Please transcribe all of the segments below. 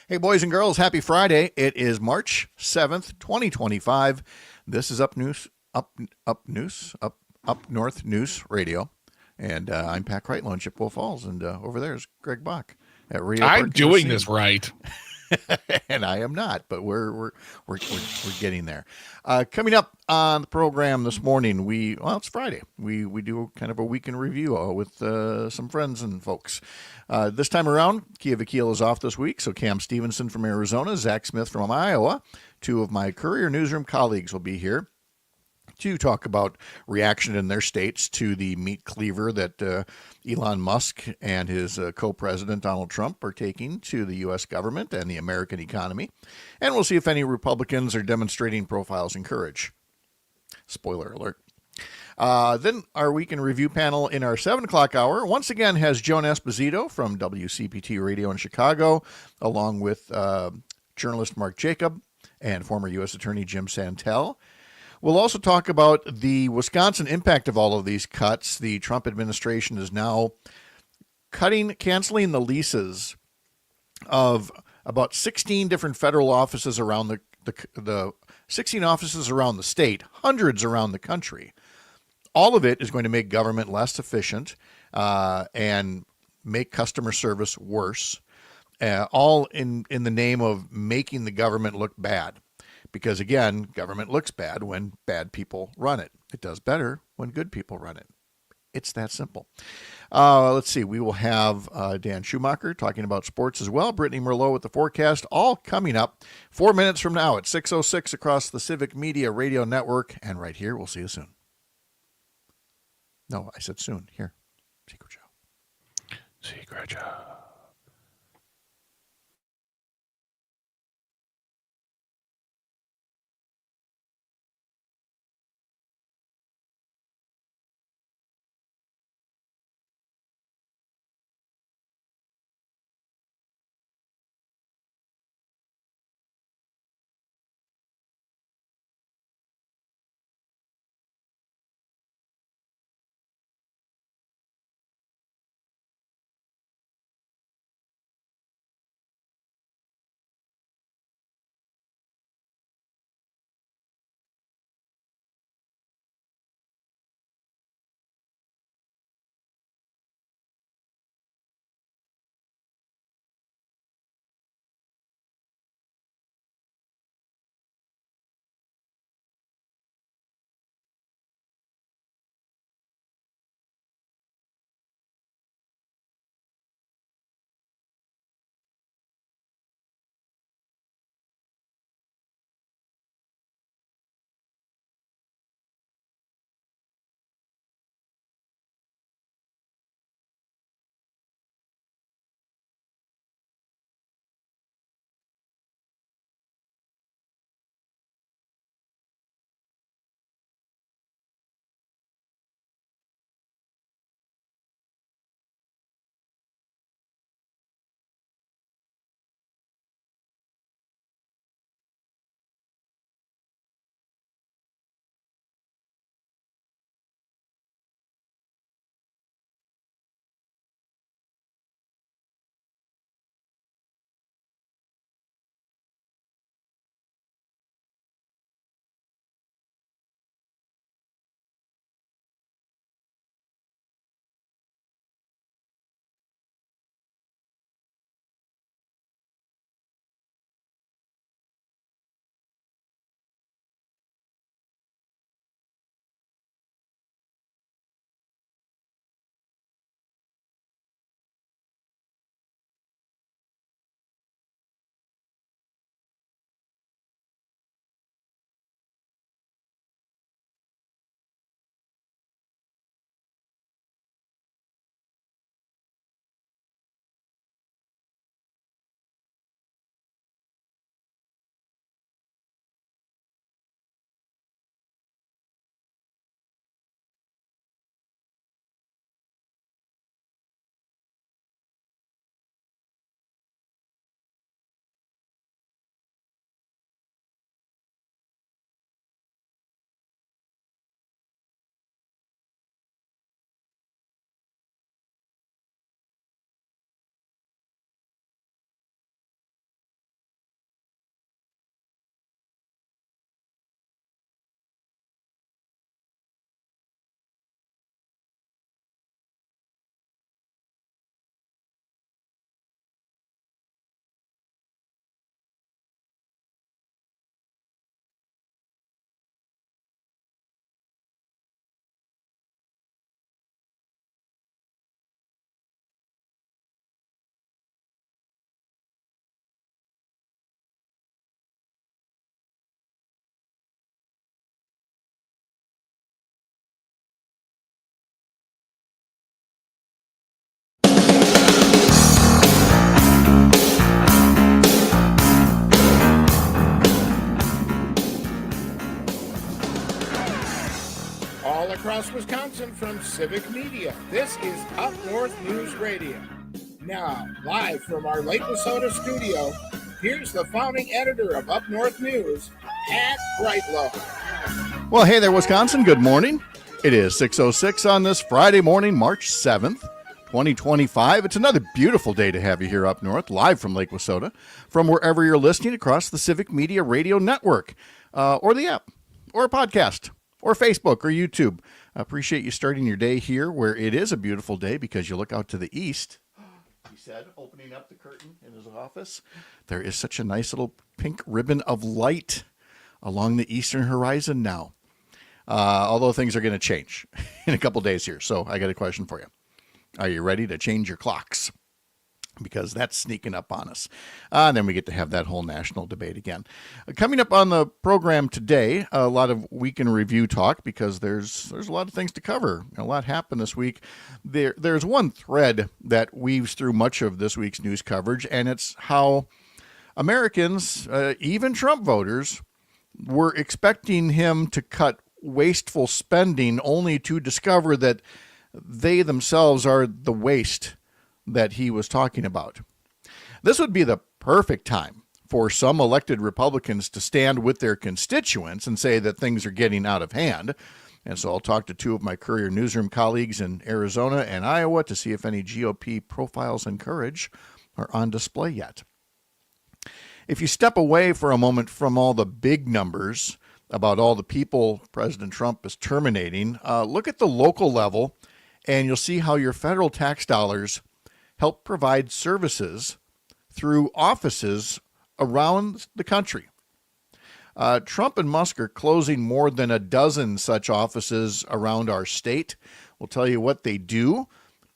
Hey, boys and girls, happy Friday. It is March 7th, 2025. This is Up North News Radio. And I'm Pat Kreitlow in Chippewa Falls. And over there is Greg Bach at Radio I'm Park in doing Racine. this right. And I am not, but we're getting there. Coming up on the program this morning, it's Friday. We do kind of a weekend review with some friends and folks. This time around, Kia Vakil is off this week, so Cam Stevenson from Arizona, Zach Smith from Iowa, two of my Courier Newsroom colleagues will be here to talk about reaction in their states to the meat cleaver that Elon Musk and his co-president Donald Trump are taking to the U.S. government and the American economy. And we'll see if any Republicans are demonstrating profiles in courage. Spoiler alert. Then our weekend review panel in our 7 o'clock hour once again has Joan Esposito from WCPT Radio in Chicago, along with journalist Mark Jacob and former U.S. Attorney Jim Santel. We'll also talk about the Wisconsin impact of all of these cuts. The Trump administration is now canceling the leases of about 16 different federal offices around the 16 offices around the state, hundreds around the country. All of it is going to make government less efficient and make customer service worse, all in the name of making the government look bad. Because, again, government looks bad when bad people run it. It does better when good people run it. It's that simple. Let's see. We will have Dan Schumacher talking about sports as well. Brittany Merlot with the forecast, all coming up 4 minutes from now at 6:06 across the Civic Media Radio Network. And right here, we'll see you soon. No, I said soon. Here. Secret show. Secret show. across Wisconsin from Civic Media. This is Up North News Radio. Now, live from our Lake Wissota studio, here's the founding editor of Up North News, Pat Brightlow. Well, hey there, Wisconsin. Good morning. It is 6:06 on this Friday morning, March 7th, 2025. It's another beautiful day to have you here up north, live from Lake Wissota, from wherever you're listening across the Civic Media Radio Network, or the app, or a podcast, or Facebook, or YouTube. I appreciate you starting your day here where it is a beautiful day because you look out to the east. He said, opening up the curtain in his office, there is such a nice little pink ribbon of light along the eastern horizon now. Although things are going to change in a couple days here. So I got a question for you. Are you ready to change your clocks? Because that's sneaking up on us. And then we get to have that whole national debate again. Coming up on the program today, a lot of week in review talk because there's a lot of things to cover. A lot happened this week. There's one thread that weaves through much of this week's news coverage, and it's how Americans, even Trump voters, were expecting him to cut wasteful spending only to discover that they themselves are the waste that he was talking about. This would be the perfect time for some elected Republicans to stand with their constituents and say that things are getting out of hand. And so I'll talk to two of my Courier Newsroom colleagues in Arizona and Iowa to see if any GOP profiles and courage are on display yet. If you step away for a moment from all the big numbers about all the people President Trump is terminating, look at the local level and you'll see how your federal tax dollars help provide services through offices around the country. Trump and Musk are closing more than a dozen such offices around our state. We'll tell you what they do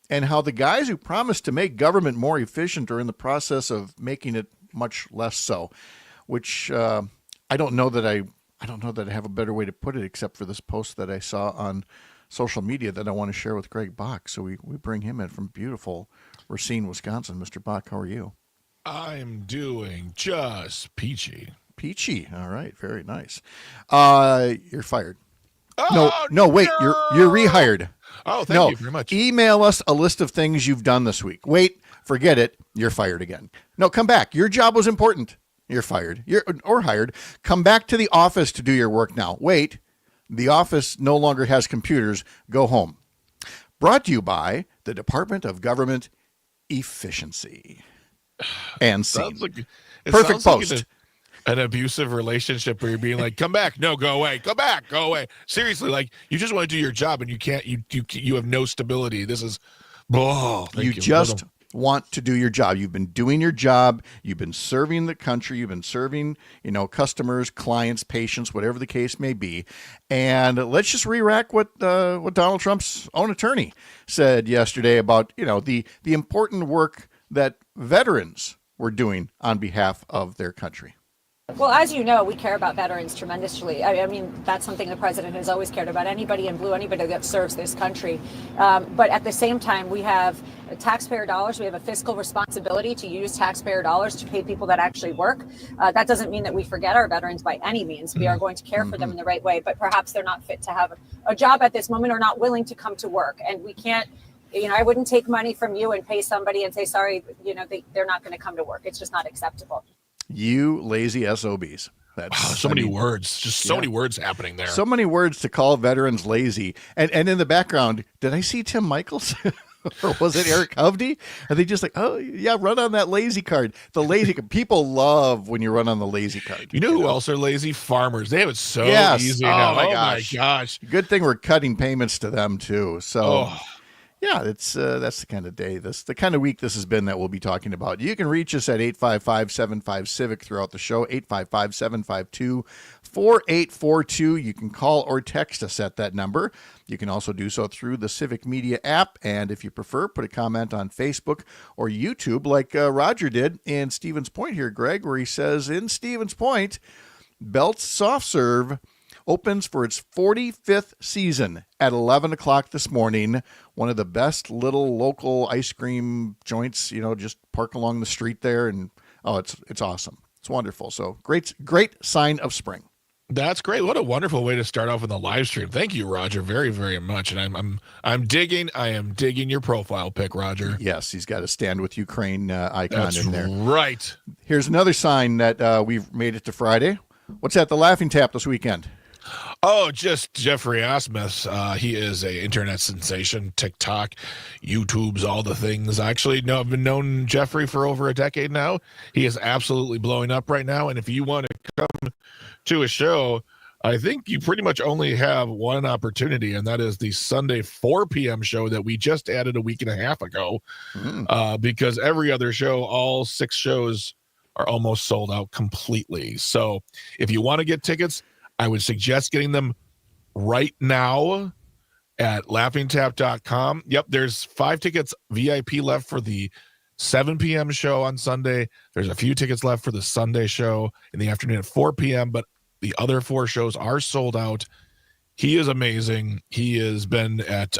and how the guys who promised to make government more efficient are in the process of making it much less so, which I don't know that I have a better way to put it except for this post that I saw on social media that I want to share with Greg Bach. So we bring him in from beautiful Racine, Wisconsin. Mr. Bach, how are you? I'm doing just peachy. Peachy. All right. Very nice. You're fired. Oh, no, wait. You're rehired. Oh, thank you very much. Email us a list of things you've done this week. Wait, forget it. You're fired again. No, come back. Your job was important. You're fired. Or hired. Come back to the office to do your work now. Wait, the office no longer has computers. Go home. Brought to you by the Department of Government Efficiency. And scene. Perfect post. Like an abusive relationship where you're being like, come back. No, go away. Come back. Go away. Seriously, like you just want to do your job and you can't, you have no stability. This is, you just want to do your job. You've been doing your job. You've been serving the country. You've been serving, customers, clients, patients, whatever the case may be. And let's just re-rack what Donald Trump's own attorney said yesterday about, the important work that veterans were doing on behalf of their country. Well, as you know, we care about veterans tremendously. I mean, that's something the president has always cared about. Anybody in blue, anybody that serves this country. But at the same time, we have taxpayer dollars. We have a fiscal responsibility to use taxpayer dollars to pay people that actually work. That doesn't mean that we forget our veterans by any means. We are going to care for them in the right way, but perhaps they're not fit to have a job at this moment or not willing to come to work. And we can't, I wouldn't take money from you and pay somebody and say, sorry, they're not going to come to work. It's just not acceptable. You lazy SOBs. So many words, just so many words happening there. So many words to call veterans lazy. And in the background, did I see Tim Michaels? Or was it Eric Hovde? Are they just like, oh, yeah, run on that lazy card? The lazy people love when you run on the lazy card. You know who else are lazy? Farmers. They have it so easy now. Oh, my gosh. Good thing we're cutting payments to them, too. So... Yeah, that's the kind of day, the kind of week this has been that we'll be talking about. You can reach us at 855-75-CIVIC throughout the show, 855-752-4842. You can call or text us at that number. You can also do so through the Civic Media app, and if you prefer, put a comment on Facebook or YouTube like Roger did in Stevens Point here, Greg, where he says, in Stevens Point, Belt's Soft Serve opens for its 45th season at 11 o'clock this morning. One of the best little local ice cream joints, just park along the street there. And, it's awesome. It's wonderful. So great sign of spring. That's great. What a wonderful way to start off with a live stream. Thank you, Roger, very, very much. And I am digging your profile pic, Roger. Yes, he's got a Stand with Ukraine icon That's in there. Right. Here's another sign that we've made it to Friday. What's at the Laughing Tap this weekend? Oh, just Jeffrey Asmuth. He is a internet sensation, TikTok, YouTube's, all the things. I've been known Jeffrey for over a decade now. He is absolutely blowing up right now. And if you want to come to a show, I think you pretty much only have one opportunity, and that is the Sunday 4 p.m. show that we just added a week and a half ago. Because every other show, all 6 shows are almost sold out completely. So if you want to get tickets, I would suggest getting them right now at laughingtap.com. Yep, there's 5 tickets VIP left for the 7 p.m. show on Sunday. There's a few tickets left for the Sunday show in the afternoon at 4 p.m., but the other 4 shows are sold out. He is amazing. He has been at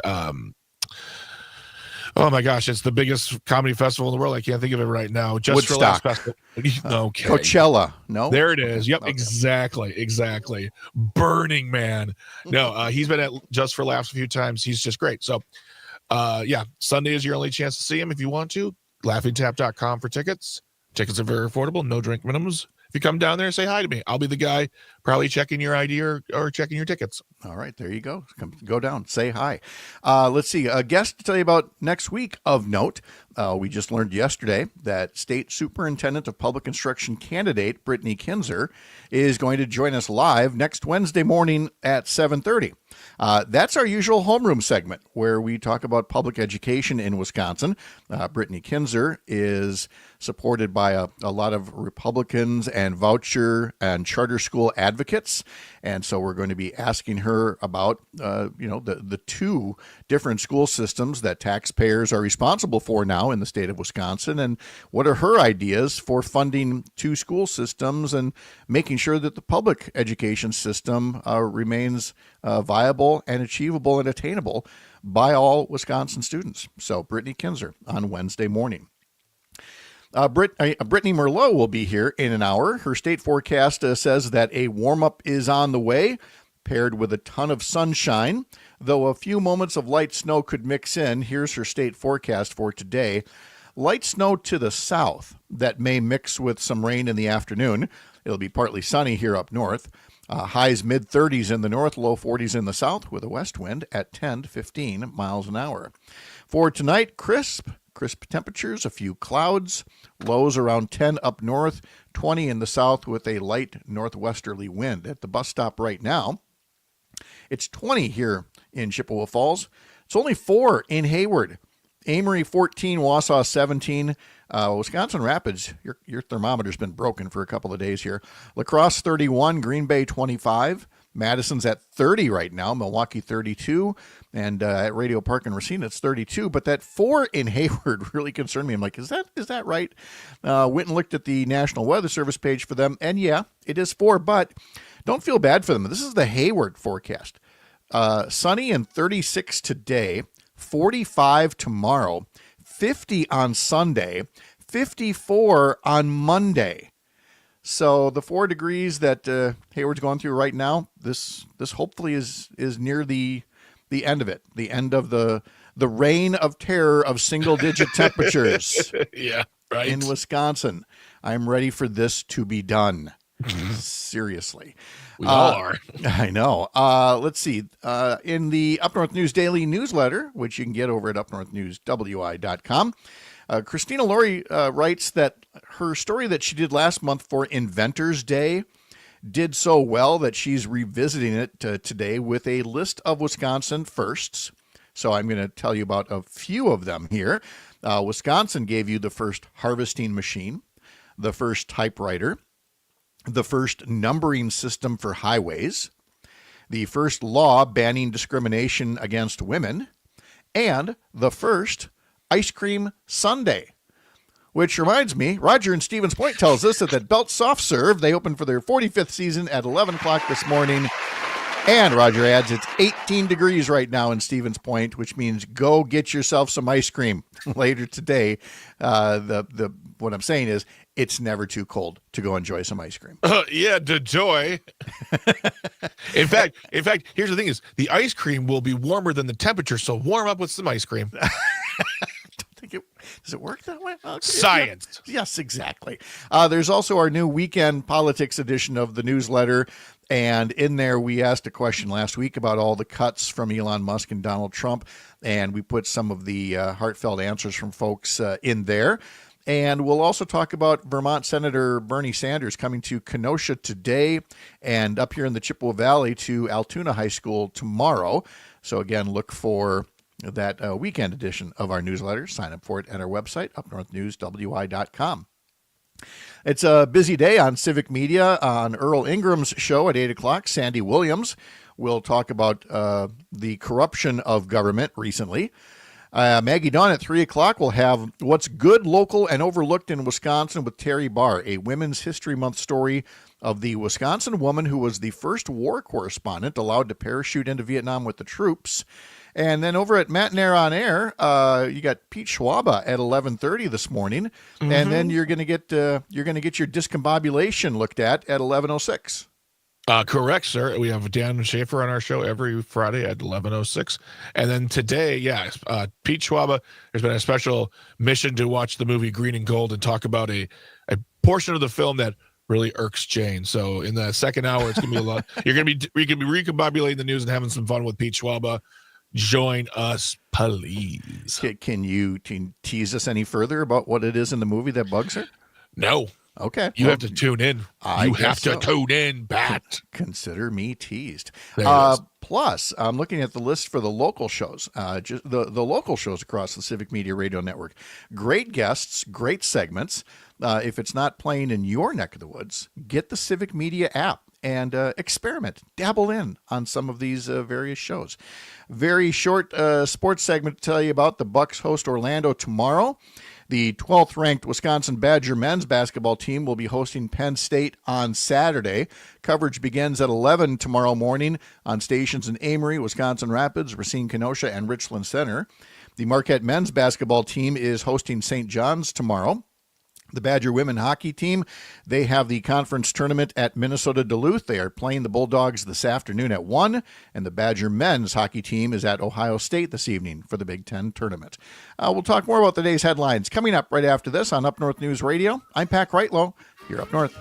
oh my gosh, it's the biggest comedy festival in the world. I can't think of it right now. Just for Laughs Festival. Okay. Coachella. No? There it is. Yep, Okay. Exactly. Burning Man. No, he's been at Just for Laughs a few times. He's just great. So, yeah, Sunday is your only chance to see him if you want to. Laughingtap.com for tickets. Tickets are very affordable. No drink minimums. If you come down there and say hi to me, I'll be the guy probably checking your ID or checking your tickets. All right, there you go. Go down, say hi. Let's see. A guest to tell you about next week of note. We just learned yesterday that State Superintendent of Public Instruction candidate Brittany Kinzer is going to join us live next Wednesday morning at 7:30. That's our usual homeroom segment where we talk about public education in Wisconsin. Brittany Kinzer is supported by a lot of Republicans and voucher and charter school advocates. And so we're going to be asking her about, the 2 different school systems that taxpayers are responsible for now in the state of Wisconsin. And what are her ideas for funding 2 school systems and making sure that the public education system remains viable and achievable and attainable by all Wisconsin students. So Brittany Kinzer on Wednesday morning. Brittany Merlot will be here in an hour. Her state forecast says that a warm-up is on the way, paired with a ton of sunshine, though a few moments of light snow could mix in. Here's her state forecast for today. Light snow to the south that may mix with some rain in the afternoon. It'll be partly sunny here up north. Highs mid-30s in the north, low 40s in the south, with a west wind at 10 to 15 miles an hour. For tonight, crisp temperatures, a few clouds, lows around 10 up north, 20 in the south with a light northwesterly wind. At the bus stop right now, it's 20 here in Chippewa Falls. It's only 4 in Hayward. Amory 14, Wausau 17, Wisconsin Rapids, your thermometer's been broken for a couple of days here. La Crosse 31, Green Bay 25, Madison's at 30 right now, Milwaukee 32, and at Radio Park in Racine it's 32. But that 4 in Hayward really concerned me. I'm like, is that right? Went and looked at the National Weather Service page for them, and yeah, it is 4, but don't feel bad for them. This is the Hayward forecast. Sunny and 36 today, 45 tomorrow, 50 on Sunday, 54 on Monday. So the 4 degrees that Hayward's going through right now, this hopefully is near the end of it, the end of the reign of terror of single-digit temperatures. Yeah, right. In Wisconsin. I'm ready for this to be done. Seriously. We all are. I know. Let's see. In the Up North News Daily newsletter, which you can get over at upnorthnewswi.com, Christina Laurie writes that her story that she did last month for Inventors Day did so well that she's revisiting it today with a list of Wisconsin firsts. So I'm going to tell you about a few of them here. Wisconsin gave you the first harvesting machine, the first typewriter, the first numbering system for highways, the first law banning discrimination against women, and the first ice cream sundae. Which reminds me, Roger in Stevens Point tells us that Belt Soft Serve, they opened for their 45th season at 11 o'clock this morning. And Roger adds it's 18 degrees right now in Stevens Point, which means go get yourself some ice cream later today. The what I'm saying is it's never too cold to go enjoy some ice cream. Yeah, the joy. In fact, here's the thing: is the ice cream will be warmer than the temperature, so warm up with some ice cream. Does it work that way? Science. Yes, exactly. There's also our new weekend politics edition of the newsletter. And in there, we asked a question last week about all the cuts from Elon Musk and Donald Trump. And we put some of the heartfelt answers from folks in there. And we'll also talk about Vermont Senator Bernie Sanders coming to Kenosha today and up here in the Chippewa Valley to Altoona High School tomorrow. So again, look for that weekend edition of our newsletter. Sign up for it at our website, upnorthnewswi.com. It's a busy day on civic media. On Earl Ingram's show at 8 o'clock, Sandy Williams will talk about the corruption of government recently. Maggie Dawn at 3 o'clock will have What's Good, Local, and Overlooked in Wisconsin with Terry Barr, a Women's History Month story of the Wisconsin woman who was the first war correspondent allowed to parachute into Vietnam with the troops. And then over at Matinaire on Air, you got Pete Schwaba at 11:30 this morning, and then you're going to get your discombobulation looked at 11:06. Correct, sir. We have Dan Schaefer on our show every Friday at 11:06, and then today, Pete Schwaba. There's been a special mission to watch the movie Green and Gold and talk about a portion of the film that really irks Jane. So in the second hour, it's gonna be a lot. You're gonna be recombobulating the news and having some fun with Pete Schwaba. Join us, please. Can you tease us any further about what it is in the movie that bugs her? No. Okay. You have to tune in. You have to tune in, Bat. Consider me teased. There it is. Plus, I'm looking at the list for the local shows, just the local shows across the Civic Media Radio Network. Great guests, great segments. If it's not playing in your neck of the woods, get the Civic Media app and experiment, dabble in on some of these various shows. Very short sports segment to tell you about. The Bucks host Orlando tomorrow. The 12th ranked Wisconsin Badger men's basketball team will be hosting Penn State on Saturday. Coverage begins at 11 tomorrow morning on stations in Amory, Wisconsin Rapids, Racine, Kenosha, and Richland Center. The Marquette men's basketball team is hosting St. John's tomorrow. The Badger women hockey team, they have the conference tournament at Minnesota Duluth. They are playing the Bulldogs this afternoon at 1, and the Badger men's hockey team is at Ohio State this evening for the Big Ten tournament. We'll talk more about today's headlines coming up right after this on Up North News Radio. I'm Pat Kreitlow. You're Up North.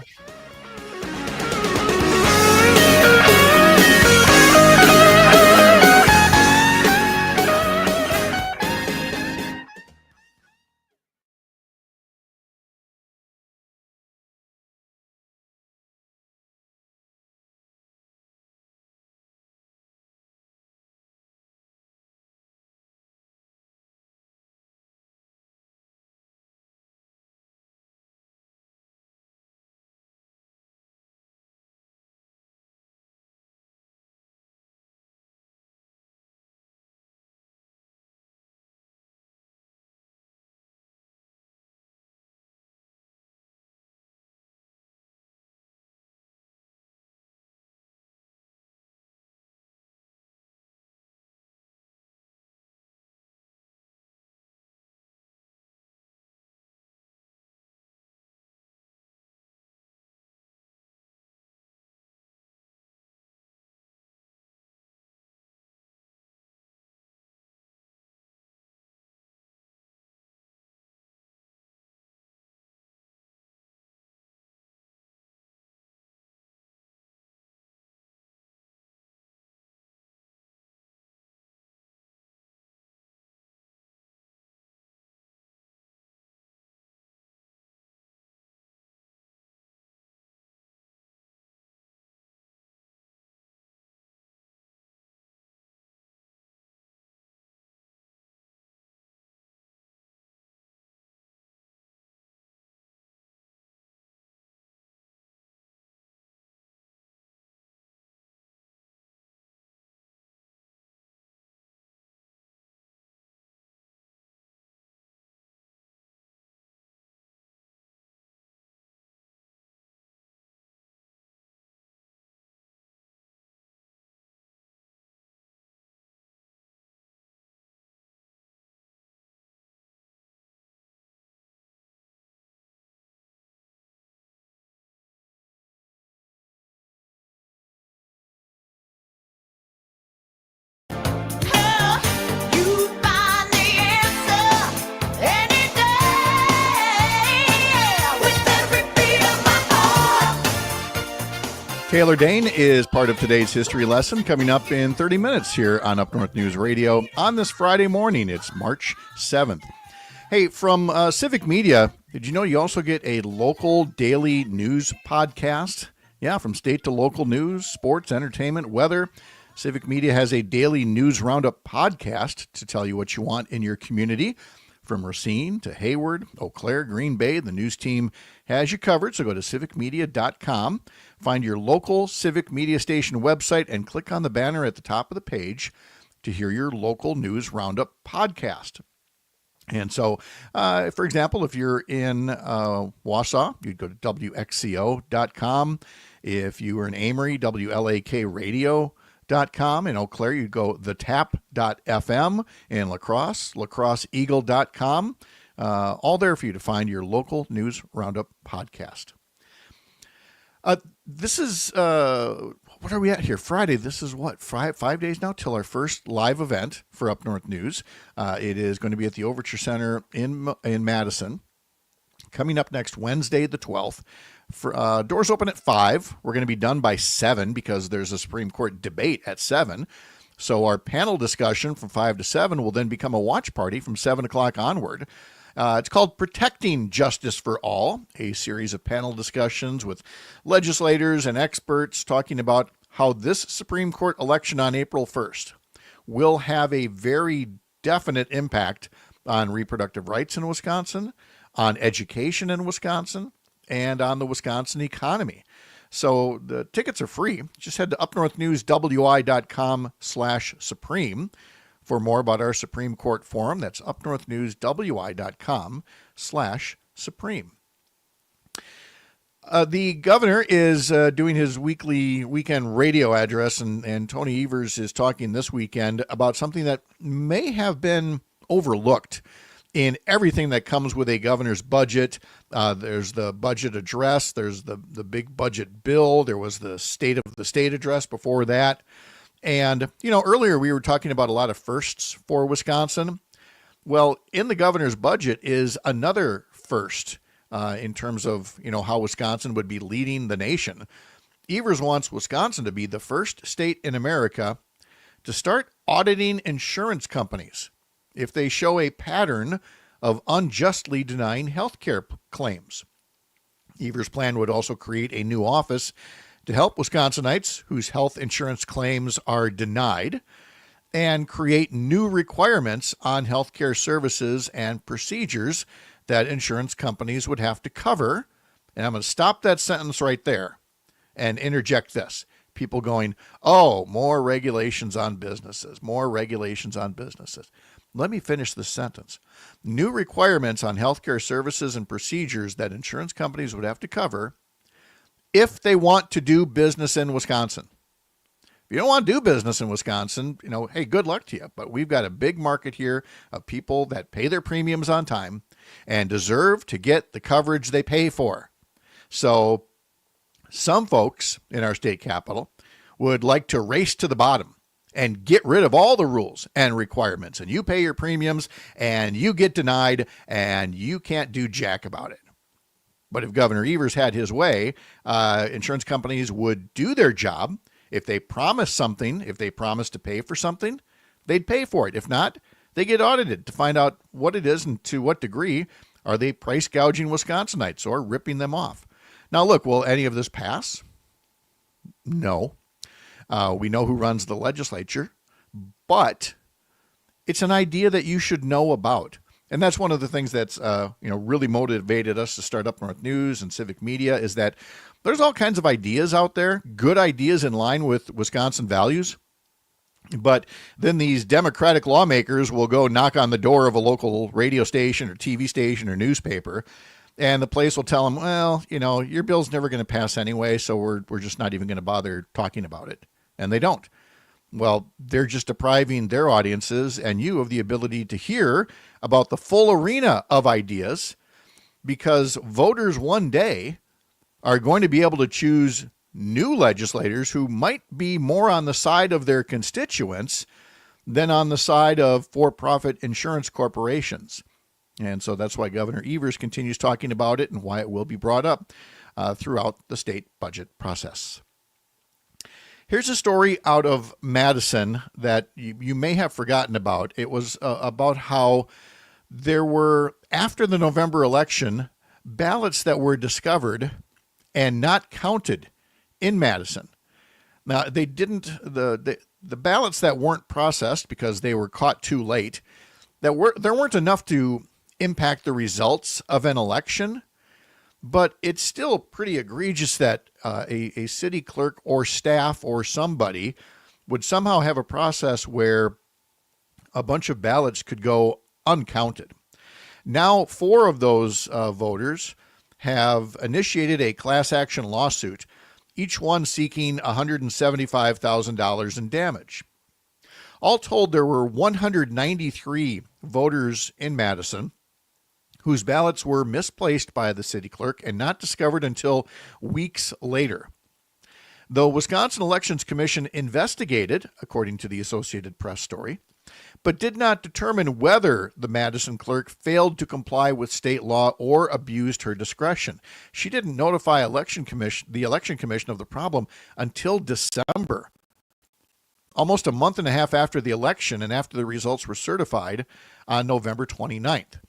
Taylor Dane is part of today's history lesson coming up in 30 minutes here on Up North News Radio on this Friday morning. It's March 7th. Hey, from Civic Media, did you know you also get a local daily news podcast? Yeah, from state to local news, sports, entertainment, weather. Civic Media has a daily news roundup podcast to tell you what you want in your community. From Racine to Hayward, Eau Claire, Green Bay, the news team has you covered. So go to civicmedia.com, find your local Civic Media station website, and click on the banner at the top of the page to hear your local news roundup podcast. And so, for example, if you're in Wausau, you'd go to wxco.com. If you were in Amory, WLAKradio.com. In Eau Claire, you'd go thetap.fm. In Lacrosse, lacrosseeagle.com. All there for you to find your local news roundup podcast. This is, what are we at here? Friday. This is what, 5 days now till our first live event for Up North News. It is going to be at the Overture Center in Madison. Coming up next Wednesday, the 12th. Doors open at 5. We're going to be done by 7 because there's a Supreme Court debate at 7. So our panel discussion from 5 to 7 will then become a watch party from 7 o'clock onward. It's called Protecting Justice for All, a series of panel discussions with legislators and experts talking about how this Supreme Court election on April 1st will have a very definite impact on reproductive rights in Wisconsin, on education in Wisconsin, and on the Wisconsin economy. So the tickets are free. Just head to upnorthnewswi.com/supreme for more about our Supreme Court Forum. That's upnorthnewswi.com/supreme. The governor is doing his weekend radio address, and Tony Evers is talking this weekend about something that may have been overlooked in everything that comes with a governor's budget. There's the budget address. There's the big budget bill. There was the state of the state address before that. And, earlier we were talking about a lot of firsts for Wisconsin. Well, in the governor's budget is another first in terms of, how Wisconsin would be leading the nation. Evers wants Wisconsin to be the first state in America to start auditing insurance companies if they show a pattern of unjustly denying health care claims. Evers' plan would also create a new office to help Wisconsinites whose health insurance claims are denied and create new requirements on health care services and procedures that insurance companies would have to cover. And I'm going to stop that sentence right there and interject this. People going, oh, more regulations on businesses, more regulations on businesses. Let me finish this sentence. New requirements on healthcare services and procedures that insurance companies would have to cover if they want to do business in Wisconsin. If you don't want to do business in Wisconsin, hey, good luck to you. But we've got a big market here of people that pay their premiums on time and deserve to get the coverage they pay for. So some folks in our state capital would like to race to the bottom and get rid of all the rules and requirements. And you pay your premiums and you get denied and you can't do jack about it. But if Governor Evers had his way, insurance companies would do their job. If they promise something, if they promise to pay for something, they'd pay for it. If not, they get audited to find out what it is and to what degree are they price gouging Wisconsinites or ripping them off. Now, look, will any of this pass? No. We know who runs the legislature, but it's an idea that you should know about. And that's one of the things that's really motivated us to start Up North News and Civic Media is that there's all kinds of ideas out there, good ideas in line with Wisconsin values. But then these Democratic lawmakers will go knock on the door of a local radio station or TV station or newspaper, and the place will tell them, well, your bill's never going to pass anyway, so we're just not even going to bother talking about it. And they don't. Well, they're just depriving their audiences and you of the ability to hear about the full arena of ideas, because voters one day are going to be able to choose new legislators who might be more on the side of their constituents than on the side of for-profit insurance corporations. And so that's why Governor Evers continues talking about it and why it will be brought up throughout the state budget process. Here's a story out of Madison that you may have forgotten about. It was about how there were, after the November election, ballots that were discovered and not counted in Madison. Now, they didn't, the ballots that weren't processed because they were caught too late, there weren't enough to impact the results of an election. But it's still pretty egregious that a city clerk or staff or somebody would somehow have a process where a bunch of ballots could go uncounted. Now, 4 of those voters have initiated a class action lawsuit, each one seeking $175,000 in damage. All told, there were 193 voters in Madison whose ballots were misplaced by the city clerk and not discovered until weeks later. The Wisconsin Elections Commission investigated, according to the Associated Press story, but did not determine whether the Madison clerk failed to comply with state law or abused her discretion. She didn't notify the Election Commission of the problem until December, almost a month and a half after the election and after the results were certified on November 29th.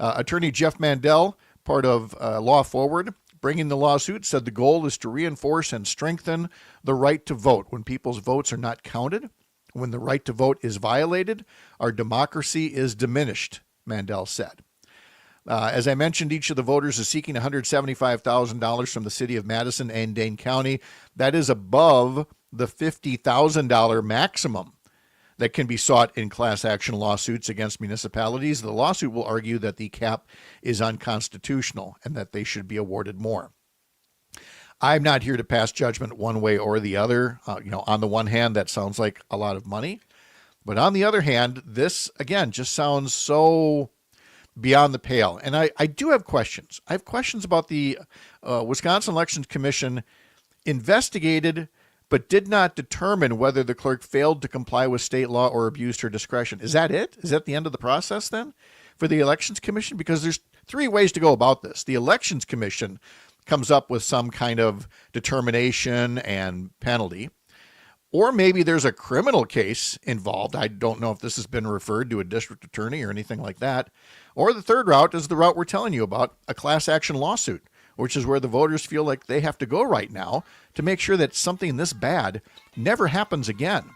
Attorney Jeff Mandel, part of Law Forward, bringing the lawsuit, said the goal is to reinforce and strengthen the right to vote. When people's votes are not counted, when the right to vote is violated, our democracy is diminished, Mandel said. As I mentioned, each of the voters is seeking $175,000 from the city of Madison and Dane County. That is above the $50,000 maximum that can be sought in class action lawsuits against municipalities. The lawsuit will argue that the cap is unconstitutional and that they should be awarded more. I'm not here to pass judgment one way or the other. On the one hand, that sounds like a lot of money. But on the other hand, this, again, just sounds so beyond the pale. And I do have questions. I have questions about the Wisconsin Elections Commission investigated but did not determine whether the clerk failed to comply with state law or abused her discretion. Is that it? Is that the end of the process then for the Elections Commission? Because there's 3 ways to go about this. The Elections Commission comes up with some kind of determination and penalty, or maybe there's a criminal case involved. I don't know if this has been referred to a district attorney or anything like that. Or the third route is the route we're telling you about, a class action lawsuit, which is where the voters feel like they have to go right now to make sure that something this bad never happens again.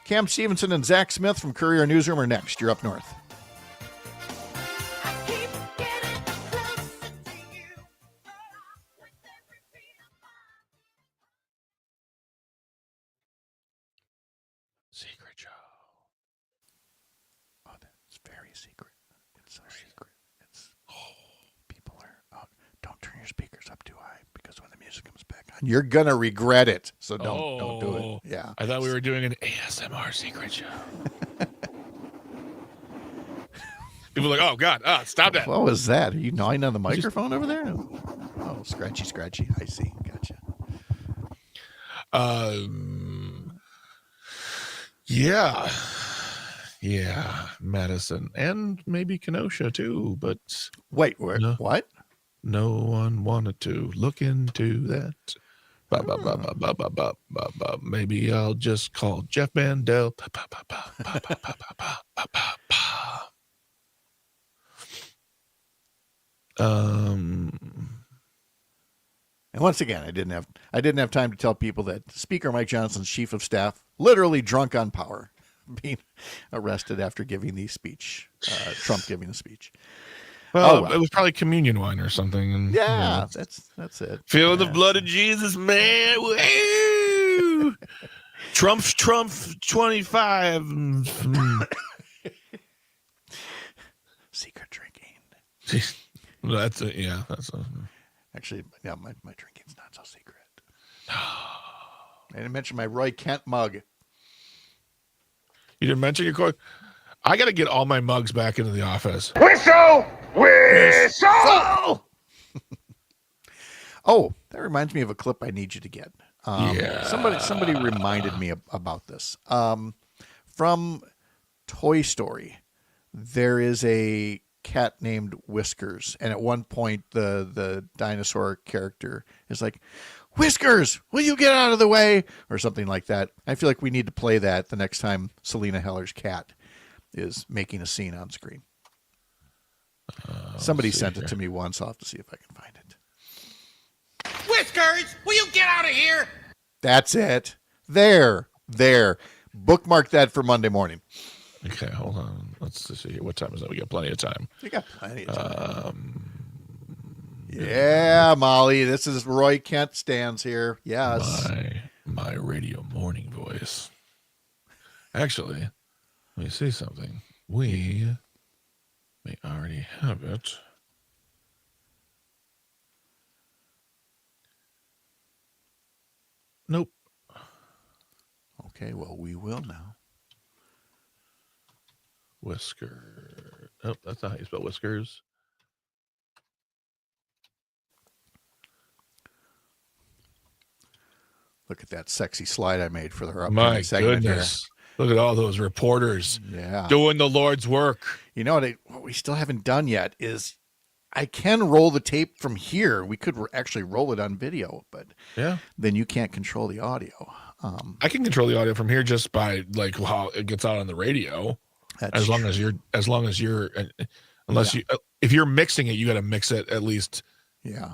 Cam Stevenson and Zach Smith from Courier Newsroom are next. You're up north. Secret show. Oh, that's very secret. It's so secret. People are. Don't turn your speakers up too high because when the music comes back on, you're gonna regret it. So don't do it. Yeah. I thought we were doing an ASMR secret show. People are like, oh God, stop that. What was that? Are you gnawing on the microphone over there? Oh, scratchy. I see. Gotcha. Yeah, Madison and maybe Kenosha too, but Wait, what? no one wanted to look into that. Maybe I'll just call Jeff Mandel. And once again, I didn't have time to tell people that Speaker Mike Johnson's chief of staff, literally drunk on power, being arrested after giving the speech. Trump giving the speech. Well, it was probably communion wine or something. And, yeah, that's it. Feel the blood of Jesus, man. Woo! Trump 25. Secret drinking. That's it. Yeah, that's a... Actually, yeah, my drinking's not so secret. I didn't mention my Roy Kent mug. You didn't mention your coin? I got to get all my mugs back into the office. Whistle! Oh, that reminds me of a clip I need you to get. Yeah. Somebody reminded me about this. From Toy Story, there is a cat named Whiskers, and at one point the dinosaur character is like, "Whiskers, will you get out of the way?" or something like that. I feel like we need to play that the next time Selena Heller's cat is making a scene on screen. Somebody sent it to me once. I'll have to see if I can find it. Whiskers, will you get out of here? That's it. There. Bookmark that for Monday morning. Okay, hold on. Let's see. What time is that? We got plenty of time. We got plenty of time. Yeah, Molly. This is Roy Kent stands here. Yes. My radio morning voice. Actually, let me see something. We may already have it. Nope. Okay, well, we will now. Whisker. Oh, that's not how you spell whiskers. Look at that sexy slide I made for the upcoming My segment goodness. Look at all those reporters here. Yeah. doing the Lord's work. You know what we still haven't done yet is I can roll the tape from here. We could actually roll it on video, but then you can't control the audio. I can control the audio from here just by like how it gets out on the radio. As long as you're if you're mixing it, you got to mix it at least. Yeah.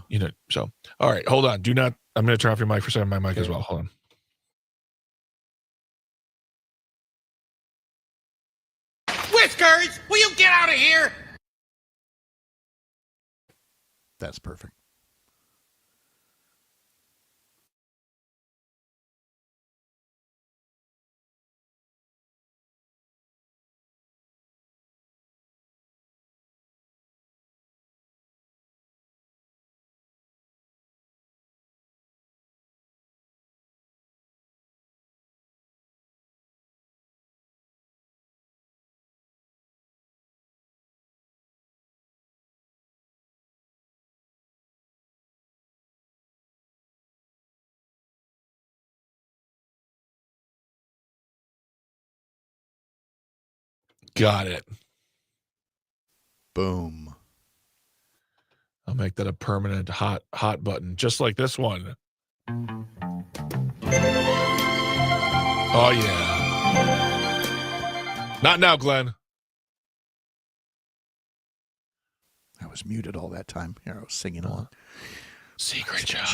So, all right, hold on. I'm going to turn off your mic for a second. My mic as well. Hold on. Whiskers, will you get out of here? That's perfect. Got it. Boom. I'll make that a permanent hot button, just like this one. Oh, yeah. Not now, Glenn. I was muted all that time. Here I was singing along. Secret show.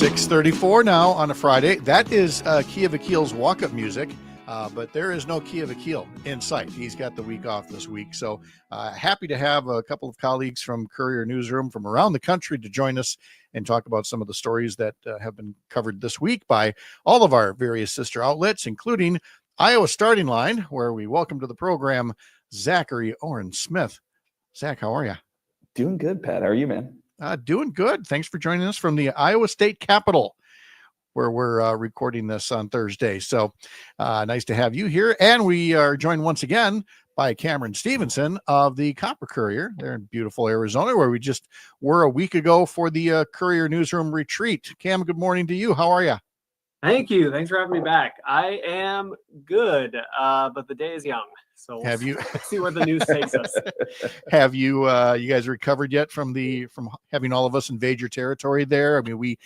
6:34 now on a Friday. That is Kia Vakil's walk-up music, but there is no Kia Vakil in sight. He's got the week off this week. So happy to have a couple of colleagues from Courier Newsroom from around the country to join us and talk about some of the stories that have been covered this week by all of our various sister outlets, including Iowa Starting Line, where we welcome to the program Zachary Oren Smith. Zach, how are you? Doing good, Pat. How are you, man? Doing good. Thanks for joining us from the Iowa State Capitol, where we're recording this on Thursday. So nice to have you here. And we are joined once again by Cameron Stevenson of the Copper Courier. They're in beautiful Arizona, where we just were a week ago for the Courier Newsroom retreat. Cam, good morning to you. How are you? Thank you. Thanks for having me back. I am good, but the day is young. So have you see where the news takes us? Have you you guys recovered yet from having all of us invade your territory there? I mean, we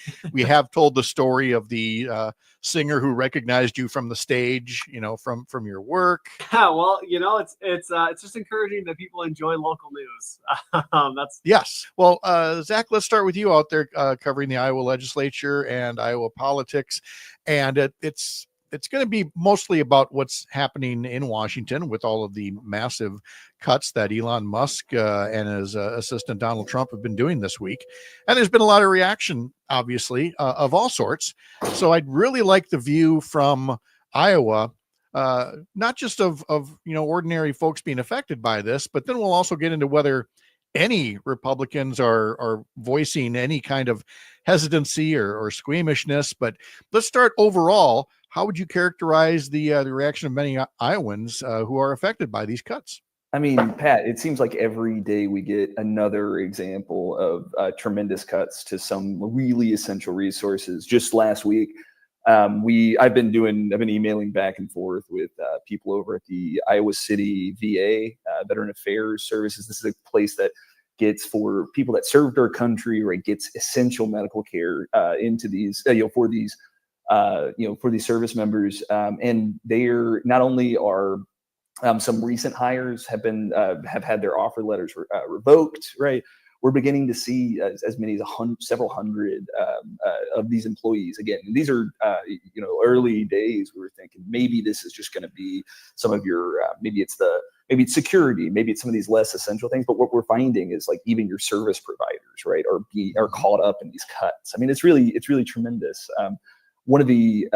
have told the story of the singer who recognized you from the stage, from your work. Yeah, well, it's just encouraging that people enjoy local news. Yes. Well, Zach, let's start with you out there covering the Iowa legislature and Iowa politics, and it's going to be mostly about what's happening in Washington with all of the massive cuts that Elon Musk and his assistant Donald Trump have been doing this week. And there's been a lot of reaction, obviously, of all sorts. So I'd really like the view from Iowa, not just of ordinary folks being affected by this, but then we'll also get into whether any Republicans are voicing any kind of hesitancy or squeamishness. But let's start overall. How would you characterize the reaction of many Iowans who are affected by these cuts? I mean, Pat, it seems like every day we get another example of tremendous cuts to some really essential resources. Just last week, I've been emailing back and forth with people over at the Iowa City VA, Veteran Affairs Services. This is a place that gets for people that served our country, right? Gets essential medical care into these, for these service members, and they're not only are some recent hires have had their offer letters revoked. Right, we're beginning to see as many as several hundred of these employees. Again, these are early days. We were thinking maybe this is just going to be some of your maybe it's security, maybe it's some of these less essential things. But what we're finding is like even your service providers, right, are caught up in these cuts. I mean, it's really tremendous. One of the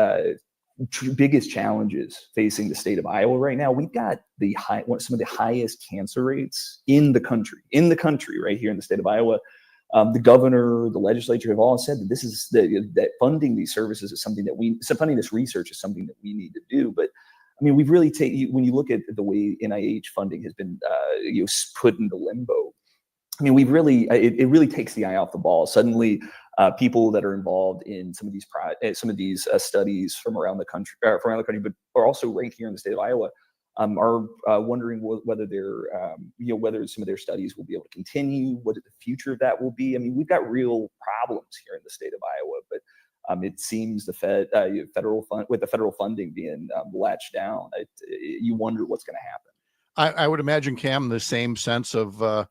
biggest challenges facing the state of Iowa right now, we've got some of the highest cancer rates in the country right here in the state of Iowa. The governor, the legislature have all said that that funding these services is something that funding this research is something that we need to do. But I mean, we've really when you look at the way NIH funding has been put into limbo. I mean, it really takes the eye off the ball. Suddenly, people that are involved in some of these studies from around the country, but are also right here in the state of Iowa, are wondering whether whether some of their studies will be able to continue, what the future of that will be. I mean, we've got real problems here in the state of Iowa, but it seems the federal funding being latched down, you wonder what's going to happen. I would imagine, Cam, the same sense of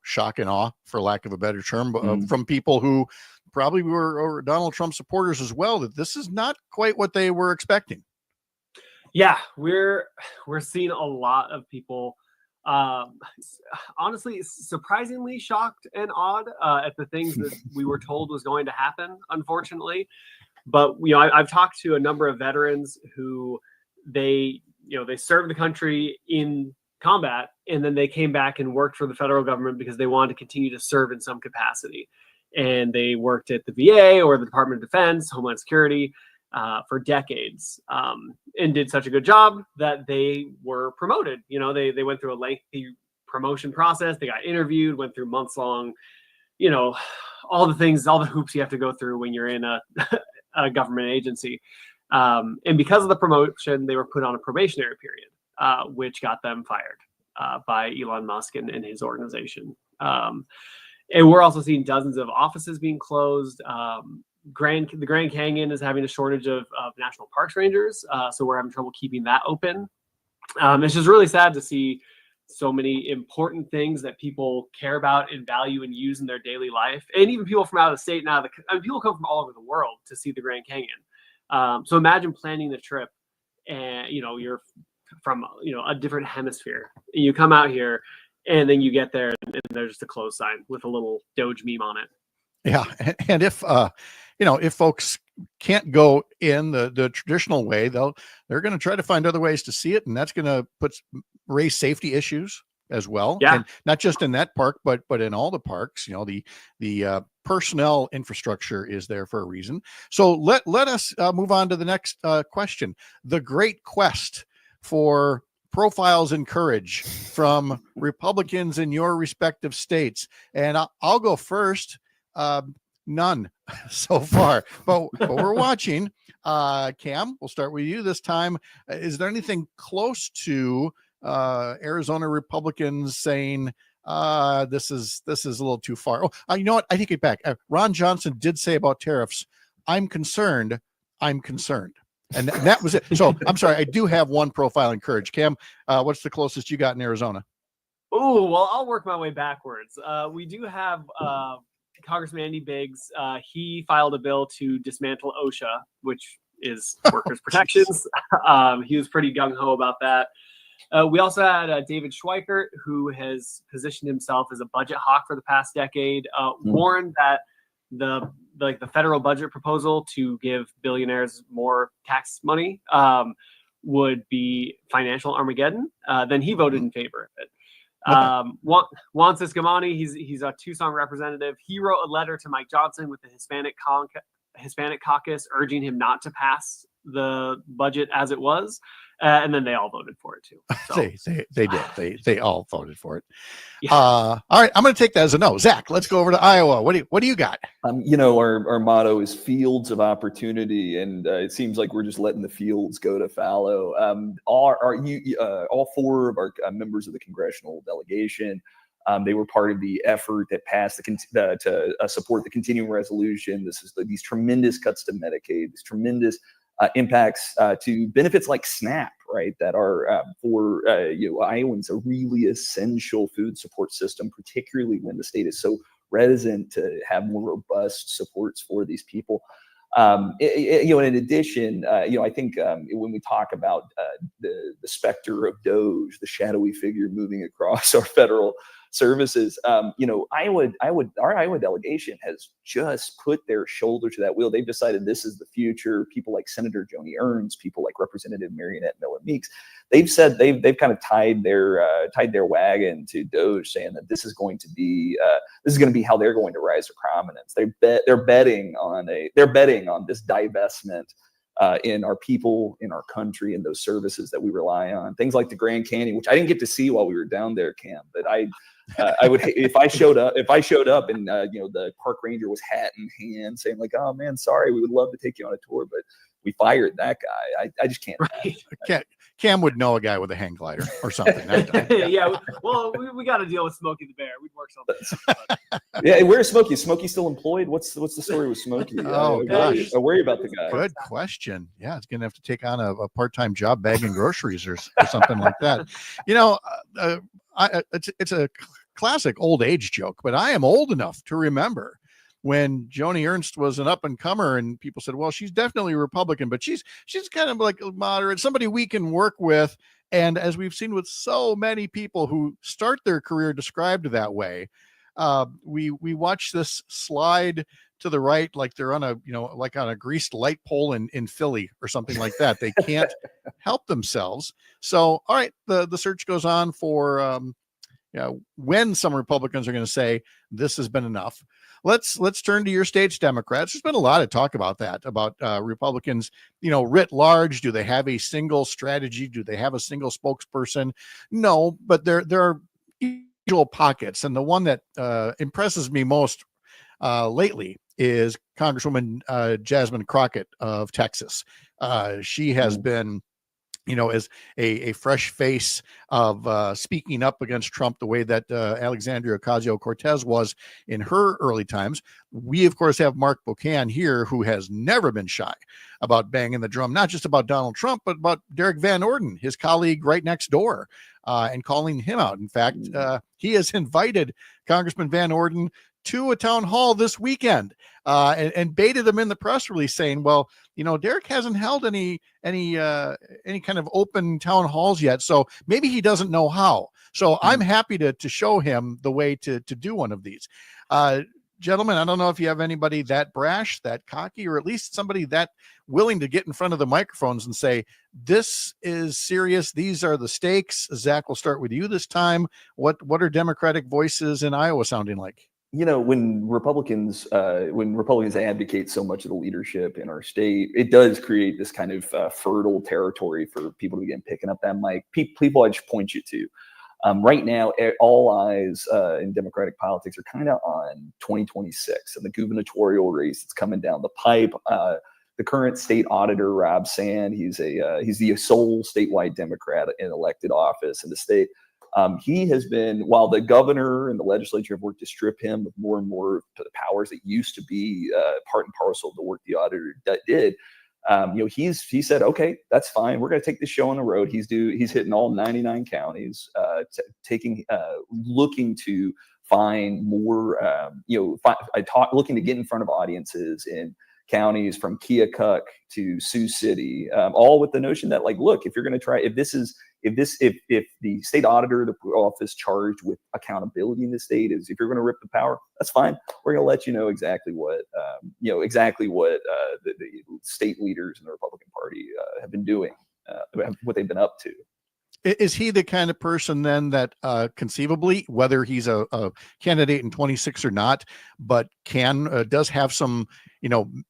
shock and awe, for lack of a better term, from people who probably were Donald Trump supporters as well, that this is not quite what they were expecting. Yeah, we're seeing a lot of people honestly surprisingly shocked and awed at the things that we were told was going to happen, unfortunately. But I've talked to a number of veterans who they served the country in combat, and then they came back and worked for the federal government because they wanted to continue to serve in some capacity. And they worked at the VA or the Department of Defense, Homeland Security, for decades, and did such a good job that they were promoted. They went through a lengthy promotion process. They got interviewed, went through months long, all the hoops you have to go through when you're in a government agency. And because of the promotion, they were put on a probationary period, which got them fired by Elon Musk and his organization. And we're also seeing dozens of offices being closed. The Grand Canyon is having a shortage of national parks rangers, so we're having trouble keeping that open. It's just really sad to see so many important things that people care about and value and use in their daily life, and even people from out of the state now. People come from all over the world to see the Grand Canyon. So imagine planning the trip, and you're from a different hemisphere, and you come out here, and then you get there, and there's just a close sign with a little Doge meme on it. Yeah, and if folks can't go in the traditional way, they're going to try to find other ways to see it, and that's going to raise safety issues as well. Yeah. And not just in that park, but in all the parks. The personnel infrastructure is there for a reason. So let us move on to the next question. The great quest for profiles and courage from Republicans in your respective states. And I'll go first. None so far, but we're watching. Cam, we'll start with you this time. Is there anything close to Arizona Republicans saying this is a little too far? Oh, you know what? I take it back. Ron Johnson did say about tariffs, I'm concerned. And that was it. So I'm sorry. I do have one profile in courage. Cam, what's the closest you got in Arizona? Oh, well, I'll work my way backwards. We do have Congressman Andy Biggs. He filed a bill to dismantle OSHA, which is workers' protections. He was pretty gung-ho about that. We also had David Schweikert, who has positioned himself as a budget hawk for the past decade, warned that the federal budget proposal to give billionaires more tax money would be financial Armageddon. Then he voted in favor of it. Juan Ciscomani, he's a Tucson representative. He wrote a letter to Mike Johnson with the Hispanic caucus urging him not to pass the budget as it was, and then they all voted for it too. So. They did. They all voted for it. Yeah. All right, I'm going to take that as a no. Zach, let's go over to Iowa. What do you got? Our motto is fields of opportunity, and it seems like we're just letting the fields go to fallow. All four of our members of the congressional delegation, they were part of the effort that passed to support the continuing resolution. This is these tremendous cuts to Medicaid, these tremendous impacts to benefits like SNAP, right? That are for Iowans a really essential food support system, particularly when the state is so reticent to have more robust supports for these people. In addition, I think when we talk about the specter of DOGE, the shadowy figure moving across our federal services, our Iowa delegation has just put their shoulder to that wheel. They've decided this is the future. People like Senator Joni Ernst, people like Representative Marionette Miller Meeks, they've said they've kind of tied their wagon to DOGE, saying that this is going to be how they're going to rise to prominence. They're betting on this divestment in our people, in our country, and those services that we rely on. Things like the Grand Canyon, which I didn't get to see while we were down there, Cam, but I would if I showed up and the park ranger was hat in hand saying like, "Oh man, sorry, we would love to take you on a tour, but we fired that guy." I just can't. Right. Cam would know a guy with a hang glider or something. Yeah. Well, we got to deal with Smokey the Bear. We'd work something. Yeah. Where's Smokey? Is Smokey still employed? What's the story with Smokey? Oh gosh, I worry about the guy. Good question. Yeah, it's gonna have to take on a part-time job bagging groceries or something like that. It's a classic old age joke, but I am old enough to remember when Joni Ernst was an up-and-comer and people said, well, she's definitely a Republican, but she's kind of like a moderate, somebody we can work with. And as we've seen with so many people who start their career described that way, we watch this slide to the right like they're on a greased light pole in Philly or something like that. They can't help themselves. So, all right, the search goes on for when some Republicans are going to say this has been enough. Let's turn to your state's Democrats. There's been a lot of talk about that, about Republicans, writ large. Do they have a single strategy? Do they have a single spokesperson? No, but there are usual pockets. And the one that impresses me most lately is Congresswoman Jasmine Crockett of Texas. She has been as a fresh face of speaking up against Trump the way that Alexandria Ocasio-Cortez was in her early times. We, of course, have Mark Buchan here, who has never been shy about banging the drum, not just about Donald Trump, but about Derek Van Orden, his colleague right next door, and calling him out. In fact, he has invited Congressman Van Orden to a town hall this weekend and baited him in the press release saying, well, Derek hasn't held any kind of open town halls yet, so maybe he doesn't know how. So I'm happy to show him the way to do one of these. Gentlemen, I don't know if you have anybody that brash, that cocky, or at least somebody that willing to get in front of the microphones and say, this is serious. These are the stakes. Zach, we'll start with you this time. What are Democratic voices in Iowa sounding like? When Republicans advocate so much of the leadership in our state, it does create this kind of fertile territory for people to begin picking up that mic. People I just point you to. Right now, all eyes in Democratic politics are kind of on 2026 and the gubernatorial race that's coming down the pipe. The current state auditor, Rob Sand, he's the sole statewide Democrat in elected office in the state. He has been, while the governor and the legislature have worked to strip him of more and more of the powers that used to be part and parcel of the work the auditor did. He said, okay, that's fine. We're going to take this show on the road. He's hitting all 99 counties, looking to find more, looking to get in front of audiences in counties from Keokuk to Sioux City, all with the notion that, like, look, if you're going to try, if the state auditor, the office charged with accountability in the state, is if you're going to rip the power, that's fine. We're going to let you know exactly what the state leaders in the Republican Party have been doing, what they've been up to. Is he the kind of person then that conceivably, whether he's a candidate in 26 or not, but does have some,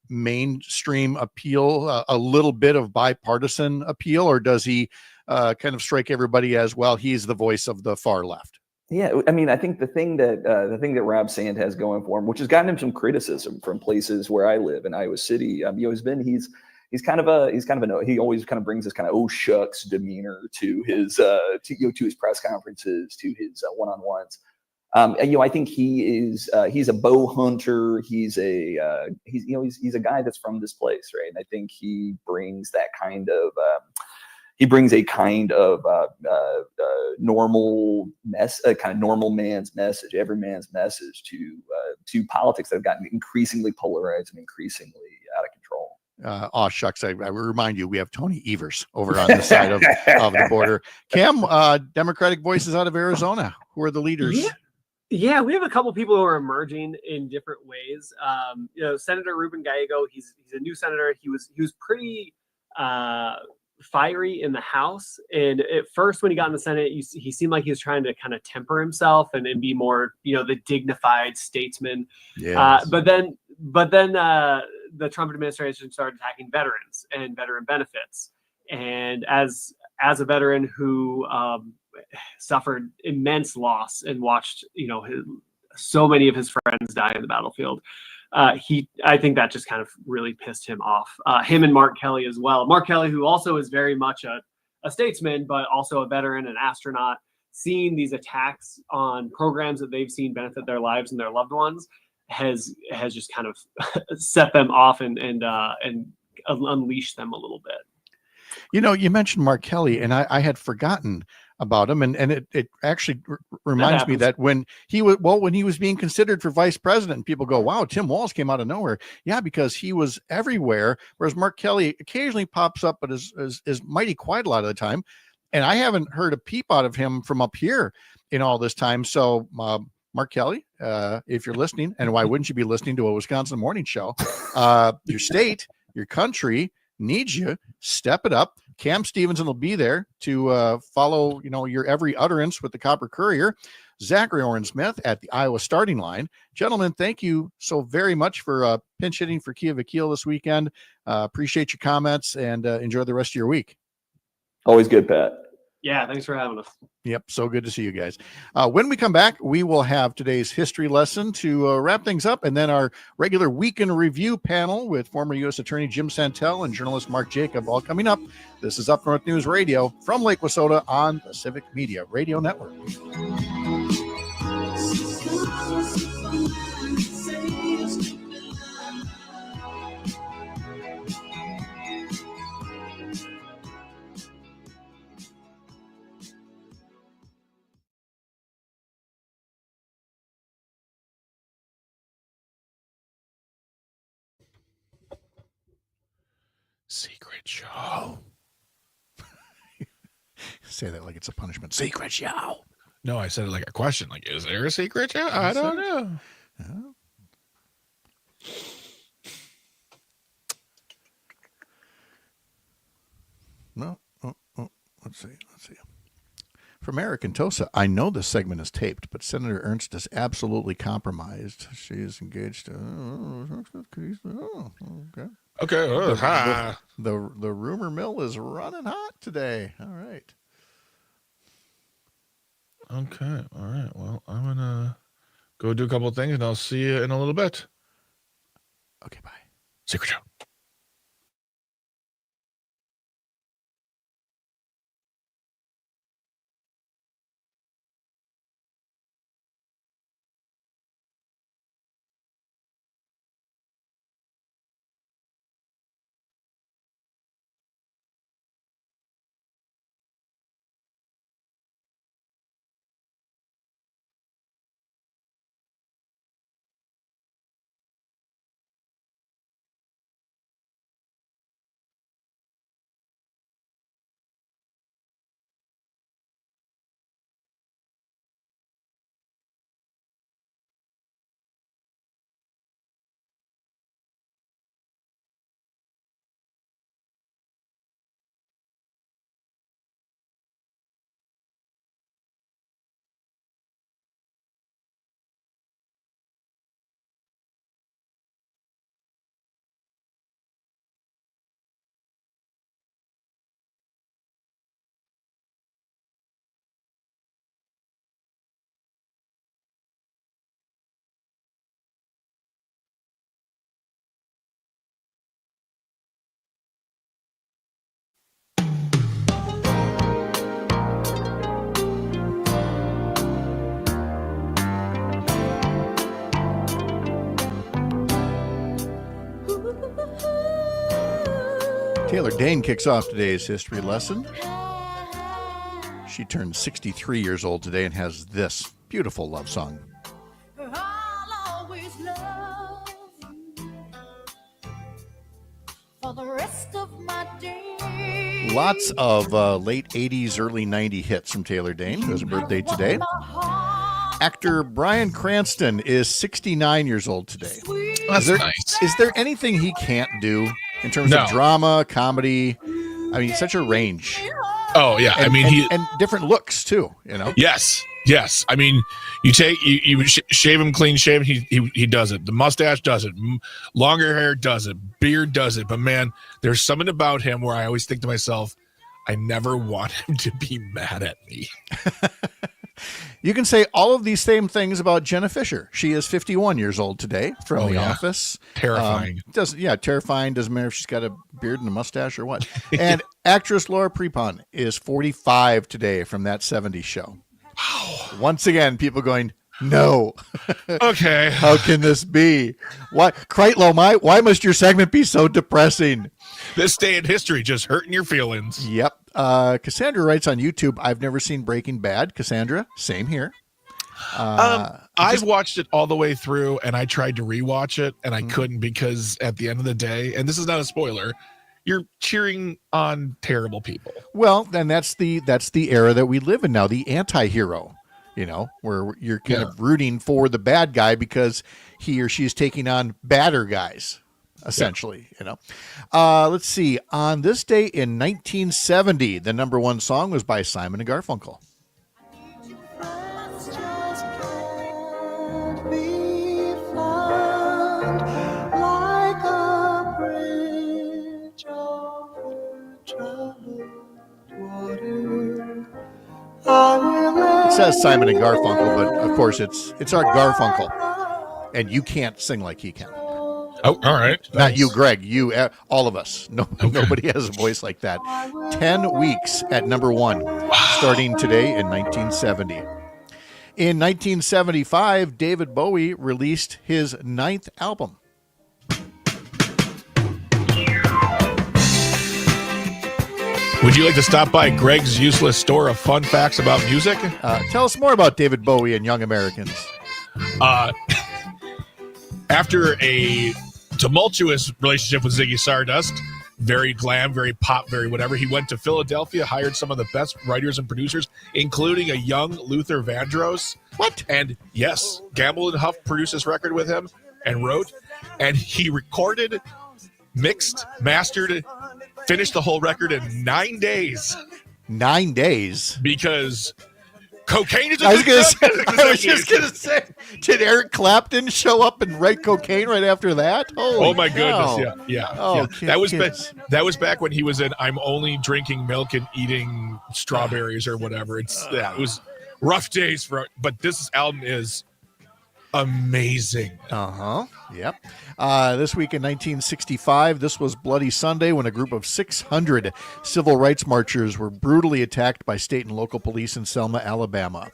mainstream appeal, a little bit of bipartisan appeal, or does he kind of strike everybody as, well, he's the voice of the far left? Yeah, I mean, I think the thing that Rob Sand has going for him, which has gotten him some criticism from places where I live in Iowa City, he always kind of brings this kind of oh shucks demeanor to his to his press conferences, to his one-on-ones. I think he's a bow hunter. He's a guy that's from this place, right? And I think he brings that kind of a kind of normal man's message, every man's message to politics that have gotten increasingly polarized and increasingly out of control. Shucks, I remind you, we have Tony Evers over on this side of the border. Cam, Democratic voices out of Arizona. Who are the leaders? Yeah, we have a couple people who are emerging in different ways. Senator Ruben Gallego, he's a new senator. He was pretty fiery in the House, and at first when he got in the Senate, he seemed like he was trying to kind of temper himself and be more, the dignified statesman. Yes. But then the Trump administration started attacking veterans and veteran benefits. And as a veteran who suffered immense loss and watched, so many of his friends die in the battlefield, I think that just kind of really pissed him off. Him and Mark Kelly as well. Mark Kelly, who also is very much a statesman, but also a veteran, an astronaut, seeing these attacks on programs that they've seen benefit their lives and their loved ones has just kind of set them off and unleashed them a little bit. You mentioned Mark Kelly, and I had forgotten about him, and it actually reminds me that when he was being considered for vice president, people go, wow, Tim Walz came out of nowhere. Yeah, because he was everywhere, whereas Mark Kelly occasionally pops up, but is mighty quiet a lot of the time. And I haven't heard a peep out of him from up here in all this time. So Mark Kelly, if you're listening, and why wouldn't you be listening to a Wisconsin morning show? Your state, your country needs you. Step it up. Cam Stevenson will be there to follow, your every utterance with the Copper Courier. Zachary Oren-Smith at the Iowa starting line. Gentlemen, thank you so very much for pinch hitting for Kia Vakil this weekend. Appreciate your comments, and enjoy the rest of your week. Always good, Pat. Yeah, thanks for having us. Yep, so good to see you guys. When we come back, we will have today's history lesson to wrap things up, and then our regular week in review panel with former U.S. Attorney Jim Santel and journalist Mark Jacob, all coming up. This is Up North News Radio from Lake Wausoda on the Civic Media Radio Network. Secret show. Say that like it's a punishment. Secret show. No, I said it like a question. Like, is there a secret show? I don't know. No. Let's see. From Eric and Tosa, I know this segment is taped, but Senator Ernst is absolutely compromised. She is engaged. Okay. Okay. The rumor mill is running hot today. All right. Okay. All right. Well, I'm going to go do a couple of things, and I'll see you in a little bit. Okay, bye. Secret show. Taylor Dane kicks off today's history lesson. She turned 63 years old today and has this beautiful love song. I'll always love you for the rest of my days. Lots of late 80s, early 90s hits from Taylor Dane, who has a birthday today. Actor Bryan Cranston is 69 years old today. That's nice. Is there anything he can't do in terms of drama, comedy? I mean, such a range. Oh yeah, and different looks too. Yes. I mean, you shave him clean shaven. He does it. The mustache does it. Longer hair does it. Beard does it. But man, there's something about him where I always think to myself, I never want him to be mad at me. You can say all of these same things about Jenna Fisher. She is 51 years old today from The Office. Terrifying. Terrifying. Doesn't matter if she's got a beard and a mustache or what. And actress Laura Prepon is 45 today from That 70s Show. Wow. Once again, people going, no. Okay. How can this be? Why, Kreitlow, why must your segment be so depressing? This day in history just hurting your feelings. Yep. Cassandra writes on YouTube, I've never seen Breaking Bad. Cassandra, same here. I've watched it all the way through, and I tried to rewatch it, and I couldn't because at the end of the day, and this is not a spoiler, you're cheering on terrible people. Well, then that's the era that we live in now, the anti-hero, where you're kind of rooting for the bad guy because he or she is taking on badder guys. Essentially, Let's see. On this day in 1970, the number one song was by Simon and Garfunkel. It says Simon and Garfunkel, but of course it's our Garfunkel, and you can't sing like he can. Oh, all right. Not you, Greg. You, all of us. No, Nobody has a voice like that. 10 weeks at number one, starting today in 1970. In 1975, David Bowie released his 9th album. Would you like to stop by Greg's useless store of fun facts about music? Tell us more about David Bowie and Young Americans. After a tumultuous relationship with Ziggy Stardust, very glam, very pop, very whatever, he went to Philadelphia, hired some of the best writers and producers, including a young Luther Vandross. What? And yes, Gamble and Huff produced this record with him and wrote, and he recorded, mixed, mastered, finished the whole record in 9 days. 9 days? Because cocaine is I was just going to say, did Eric Clapton show up and write cocaine right after that? Oh my goodness, yeah. Oh, That was back when he was in I'm Only Drinking Milk and Eating Strawberries or whatever. It was rough days but this album is amazing. Yep. This week in 1965, this was Bloody Sunday when a group of 600 civil rights marchers were brutally attacked by state and local police in Selma, Alabama.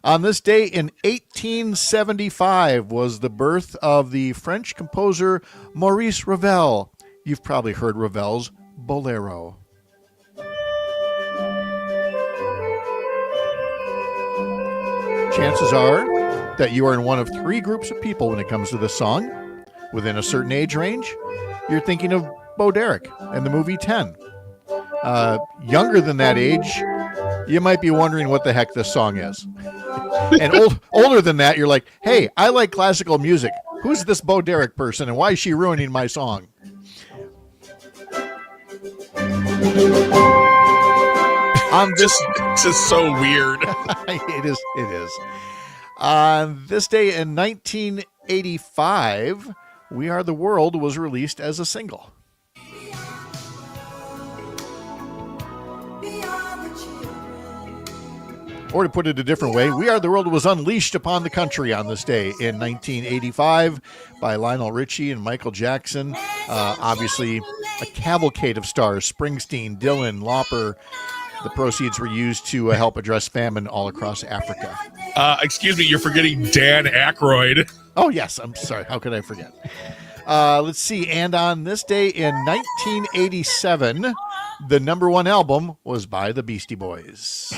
On this day in 1875 was the birth of the French composer Maurice Ravel. You've probably heard Ravel's Bolero. Chances are that you are in one of three groups of people when it comes to this song. Within a certain age range, you're thinking of Bo Derek and the movie 10. Younger than that age, you might be wondering what the heck this song is. And older than that, you're like, hey, I like classical music. Who's this Bo Derek person and why is she ruining my song? This is so weird. It is. On this day in 1985, We Are the World was released as a single. Or to put it a different way, We Are the World was unleashed upon the country on this day in 1985 by Lionel Richie and Michael Jackson. Obviously, a cavalcade of stars, Springsteen, Dylan, Lauper. The proceeds were used to help address famine all across Africa. Excuse me, you're forgetting Dan Aykroyd. Oh, yes. I'm sorry. How could I forget? Let's see. And on this day in 1987, the #1 album was by the Beastie Boys.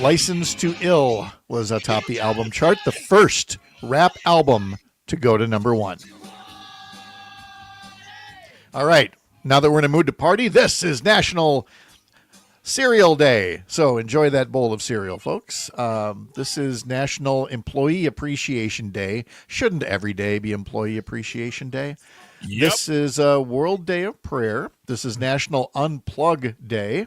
License to Ill was atop the album chart, the first rap album to go to #1. All right. Now that we're in a mood to party, this is National Cereal Day. So enjoy that bowl of cereal, folks. This is National Employee Appreciation Day. Shouldn't every day be Employee Appreciation Day? Yep. This is a World Day of Prayer. This is National Unplug Day.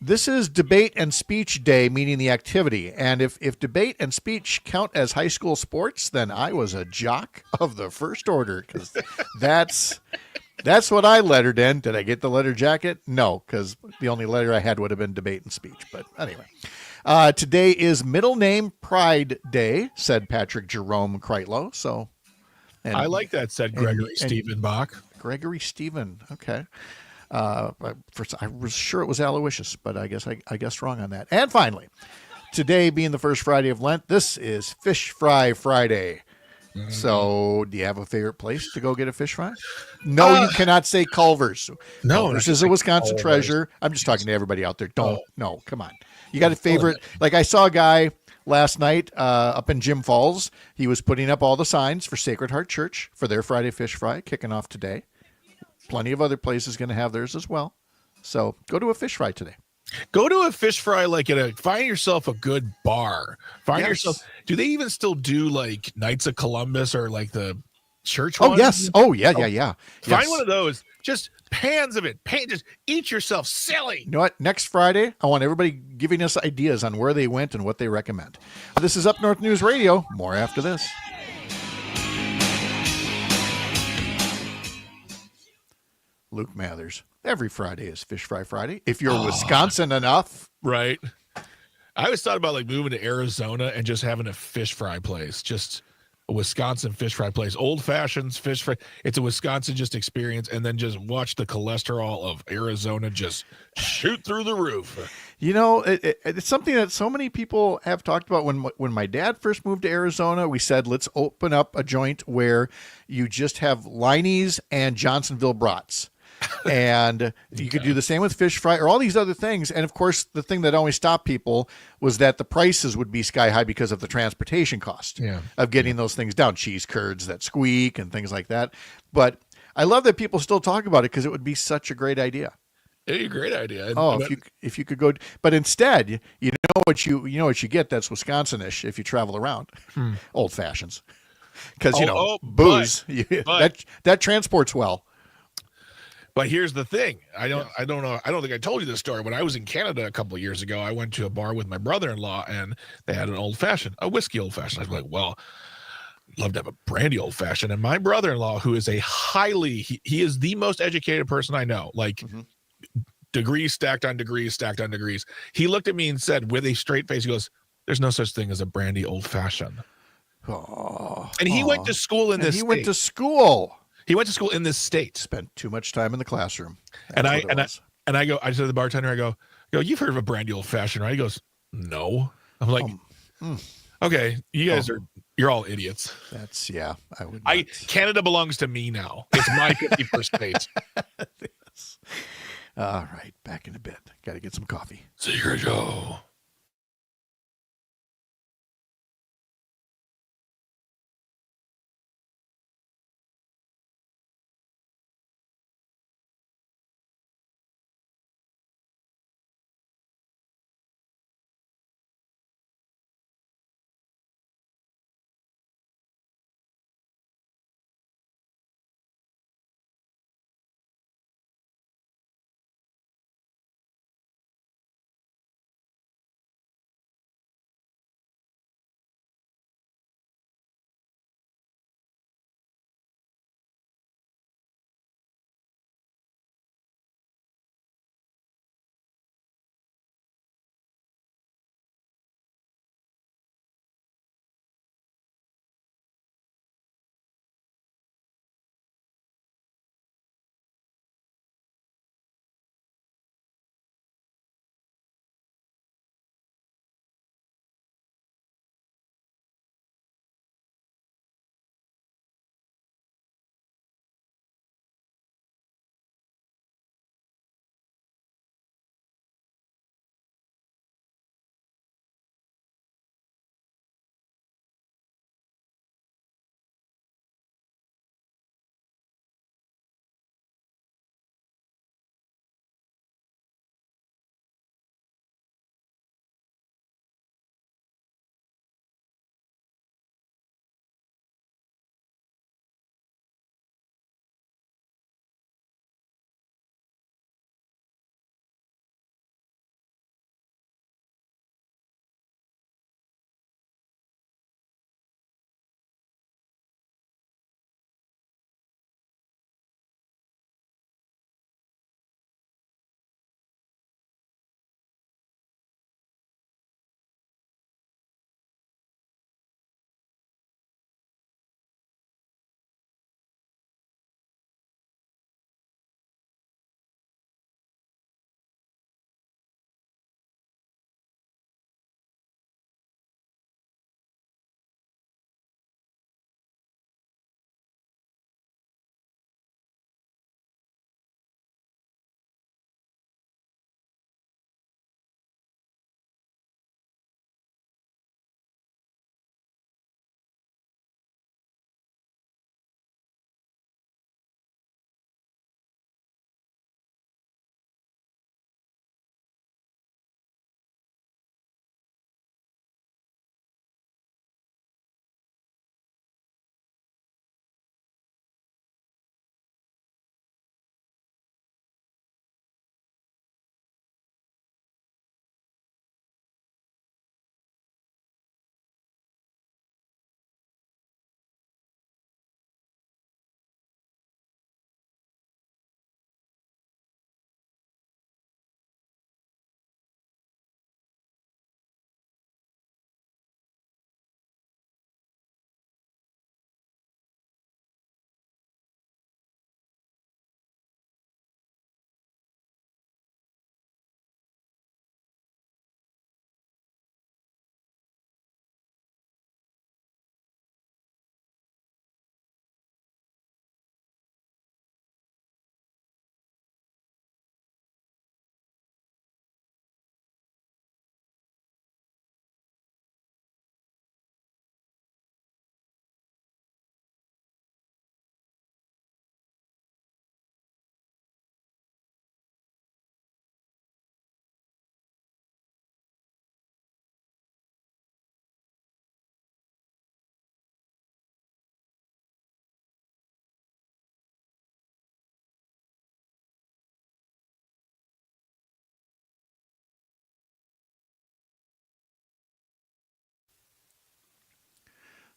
This is Debate and Speech Day, meaning the activity. And if debate and speech count as high school sports, then I was a jock of the first order, because that's what I lettered in. Did I get the letter jacket? No, because the only letter I had would have been debate and speech. But anyway, today is Middle Name Pride Day, said Patrick Jerome Kreitlow. So, I like that, said Gregory Stephen Bach. Gregory Stephen, okay. First, I was sure it was Aloysius, but I guessed wrong on that. And finally, today being the first Friday of Lent, this is Fish Fry Friday. Mm-hmm. So, do you have a favorite place to go get a fish fry? No, you cannot say Culver's. No, Culver's is a Wisconsin treasure. I'm just talking to everybody out there. No, come on. You got a favorite? Like, I saw a guy last night up in Jim Falls. He was putting up all the signs for Sacred Heart Church for their Friday Fish Fry, kicking off today. Plenty of other places going to have theirs as well. So go to a fish fry today. Go to a fish fry, find yourself a good bar. Find yourself. Do they even still do like Knights of Columbus or like the church ones? Yes. Oh, yeah. Find one of those. Just pans of it. Just eat yourself silly. You know what? Next Friday, I want everybody giving us ideas on where they went and what they recommend. This is Up North News Radio. More after this. Luke Mathers. Every Friday is Fish Fry Friday. If you're Wisconsin enough. Right. I always thought about like moving to Arizona and just having a fish fry place. Just a Wisconsin fish fry place. Old fashions, fish fry. It's a Wisconsin just experience. And then just watch the cholesterol of Arizona just shoot through the roof. You know, it's something that so many people have talked about. When my dad first moved to Arizona, we said, let's open up a joint where you just have Liney's and Johnsonville brats. And you could do the same with fish fry or all these other things. And of course, the thing that always stopped people was that the prices would be sky high because of the transportation cost of getting those things down. Cheese curds that squeak and things like that. But I love that people still talk about it because it would be such a great idea. It'd be a great idea. If you could go, but instead, you know what you get that's Wisconsin-ish if you travel around. Old fashions. Because booze that transports well. But here's the thing. I don't think I told you this story. When I was in Canada a couple of years ago, I went to a bar with my brother-in-law and they had an old fashioned, a whiskey old fashioned. I was like, well, I'd love to have a brandy old fashioned. And my brother-in-law, who is he is the most educated person I know, like degrees stacked on degrees, stacked on degrees. He looked at me and said with a straight face, he goes, there's no such thing as a brandy old fashioned. And he went to school in this state. Went to school. He went to school in this state. Spent too much time in the classroom. I said to the bartender, I go, you've heard of a brandy old fashioned, right? He goes, no. I'm like, okay, you guys you're all idiots. I would. Canada belongs to me now. It's my 51st state. Yes. All right, back in a bit. Got to get some coffee. Secret Joe.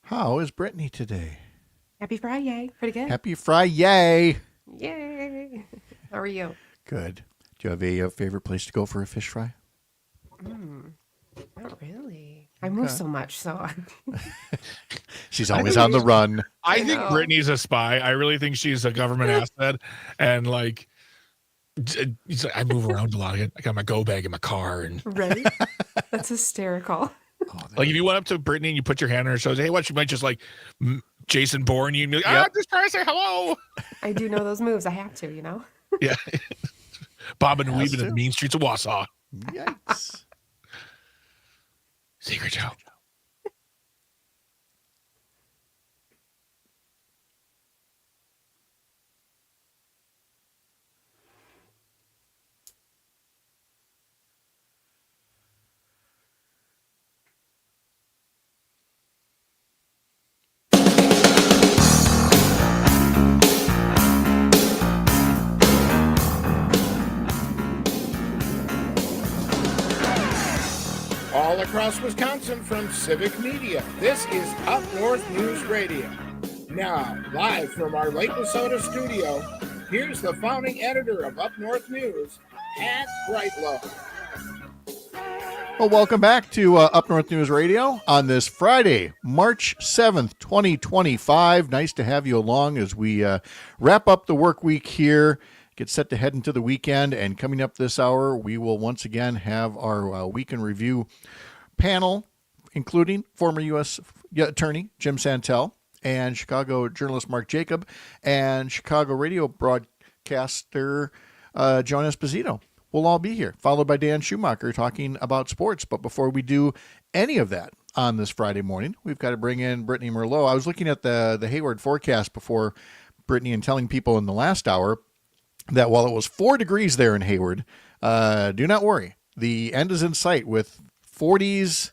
How is Brittany today? Happy Friday. Pretty good. Happy Friday. Yay. How are you? Good. Do you have a favorite place to go for a fish fry? Not really. I move so much, so She's always on the run. I think know. Brittany's a spy. I really think she's a government asset. And like, I move around a lot. I got my go bag in my car. And right? That's hysterical. like, if you went up to Brittany and you put your hand on her shoulders, hey, what? She might just like Jason Bourne you. And be like, I'm just trying to say hello. I do know those moves. I have to, you know? Yeah. Bobbing and Has weaving in to. the mean streets of Wausau. Yikes. Secret Joe. All across Wisconsin from Civic Media, this is Up North News Radio. Now, live from our Lake Lesotho studio, here's the founding editor of Up North News, Pat Brightlow. Well, welcome back to Up North News Radio on this Friday, March 7th, 2025. Nice to have you along as we wrap up the work week here, get set to head into the weekend. And coming up this hour, we will once again have our week in review panel, including former U.S. Attorney Jim Santel and Chicago journalist Mark Jacob and Chicago radio broadcaster Joan Esposito. We'll all be here, followed by Dan Schumacher talking about sports. But before we do any of that on this Friday morning, we've got to bring in Brittany Merlot. I was looking at the Hayward forecast before Brittany and telling people in the last hour that while it was 4 degrees there in Hayward, do not worry. The end is in sight with 40s,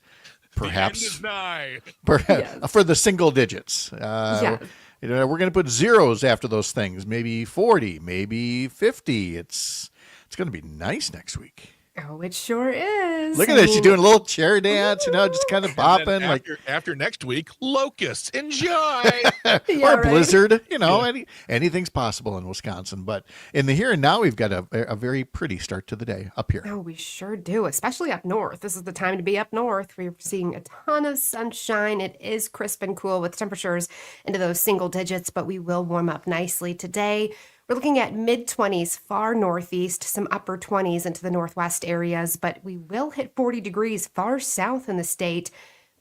perhaps, The end is nigh. perhaps for the single digits. Yeah. You know, we're going to put zeros after those things. Maybe 40, maybe 50. It's going to be nice next week. Oh, it sure is. Look at this. She's doing a little chair dance, you know, just kind of And then bopping like after next week, locusts. Enjoy. Yeah, or right? blizzard. You know, anything's possible in Wisconsin. But in the here and now, we've got a very pretty start to the day up here. Oh, we sure do, especially up north. This is the time to be up north. We're seeing a ton of sunshine. It is crisp and cool with temperatures into those single digits, but we will warm up nicely today. We're looking at mid-20s far northeast, some upper 20s into the northwest areas, but we will hit 40 degrees far south in the state.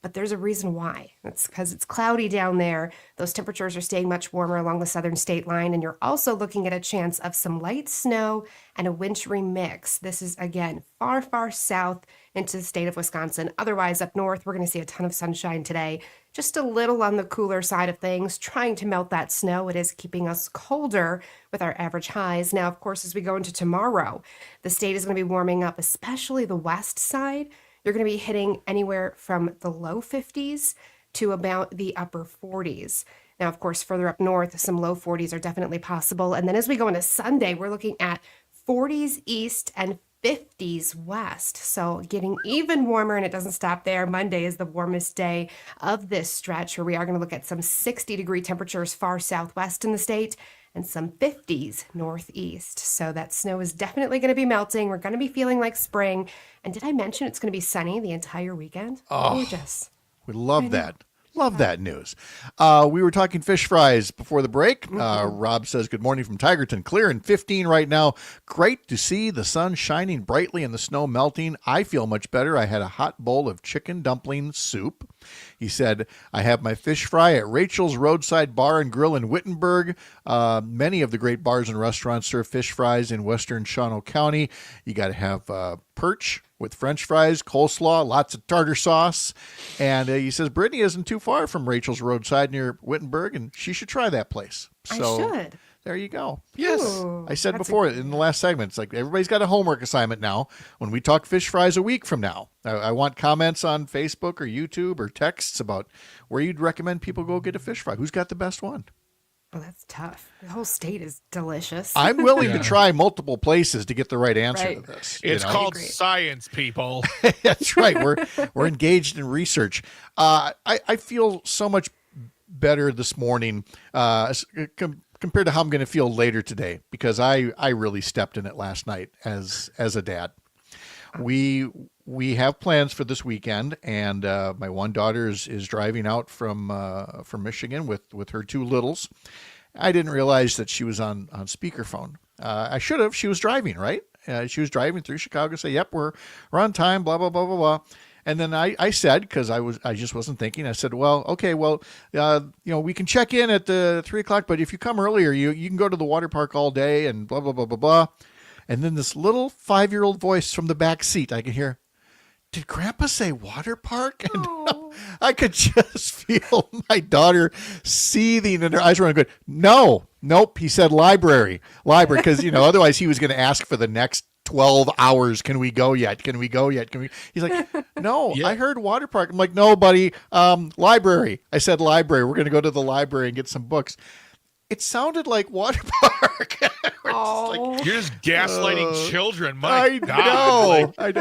But there's a reason why. It's because it's cloudy down there. Those temperatures are staying much warmer along the southern state line, and you're also looking at a chance of some light snow and a wintry mix. This is, again, far, far south into the state of Wisconsin. Otherwise, up north, we're going to see a ton of sunshine today. Just a little on the cooler side of things, trying to melt that snow. It is keeping us colder with our average highs. Now, of course, as we go into tomorrow, the state is going to be warming up, especially the west side. You're going to be hitting anywhere from the low 50s to about the upper 40s. Now, of course, further up north, some low 40s are definitely possible. And then as we go into Sunday, we're looking at 40s east and 50s west. So getting even warmer, and it doesn't stop there. Monday is the warmest day of this stretch, where we are going to look at some 60-degree temperatures far southwest in the state and some 50s northeast. So that snow is definitely going to be melting. We're going to be feeling like spring. And did I mention it's going to be sunny the entire weekend? Gorgeous. We love that. Love that news. We were talking fish fries before the break. Rob says, good morning from Tigerton. Clear and 15 right now. Great to see the sun shining brightly and the snow melting. I feel much better. I had a hot bowl of chicken dumpling soup. He said, I have my fish fry at Rachel's Roadside Bar and Grill in Wittenberg. Many of the great bars and restaurants serve fish fries in western Shawano County. You got to have perch with French fries, coleslaw, lots of tartar sauce. And he says Brittany isn't too far from Rachel's Roadside near Wittenberg, and she should try that place. So I should. there you go. Yes. Ooh, I said that's before in the last segment, it's like everybody's got a homework assignment now. When we talk fish fries a week from now, I want comments on Facebook or YouTube or texts about where you'd recommend people go get a fish fry. Who's got the best one? Well, that's tough. The whole state is delicious. I'm willing to try multiple places to get the right answer Right. to this. It's you know? called Agree. science, people. That's right. We're engaged in research. I feel so much better this morning compared to how I'm going to feel later today, because I really stepped in it last night as a dad. We have plans for this weekend, and my one daughter is driving out from Michigan with her two littles. I didn't realize that she was on speakerphone. I should have. She was driving, right? She was driving through Chicago. Say, "Yep, we're on time." Blah blah blah blah blah. And then I said, because I just wasn't thinking. I said, "Well, okay, well, we can check in at the 3:00, but if you come earlier, you can go to the water park all day and blah blah blah blah blah." And then this little 5-year-old voice from the back seat, I can hear, "Did Grandpa say water park?" And I could just feel my daughter seething, and her eyes were going, nope. He said library, because otherwise he was going to ask for the next 12 hours. Can we go yet? He's like, "No, Yeah. I heard water park." I'm like, "No, buddy, library." I said library. We're going to go to the library and get some books. It sounded like water park. Oh, You're just gaslighting children. My God. know. Like,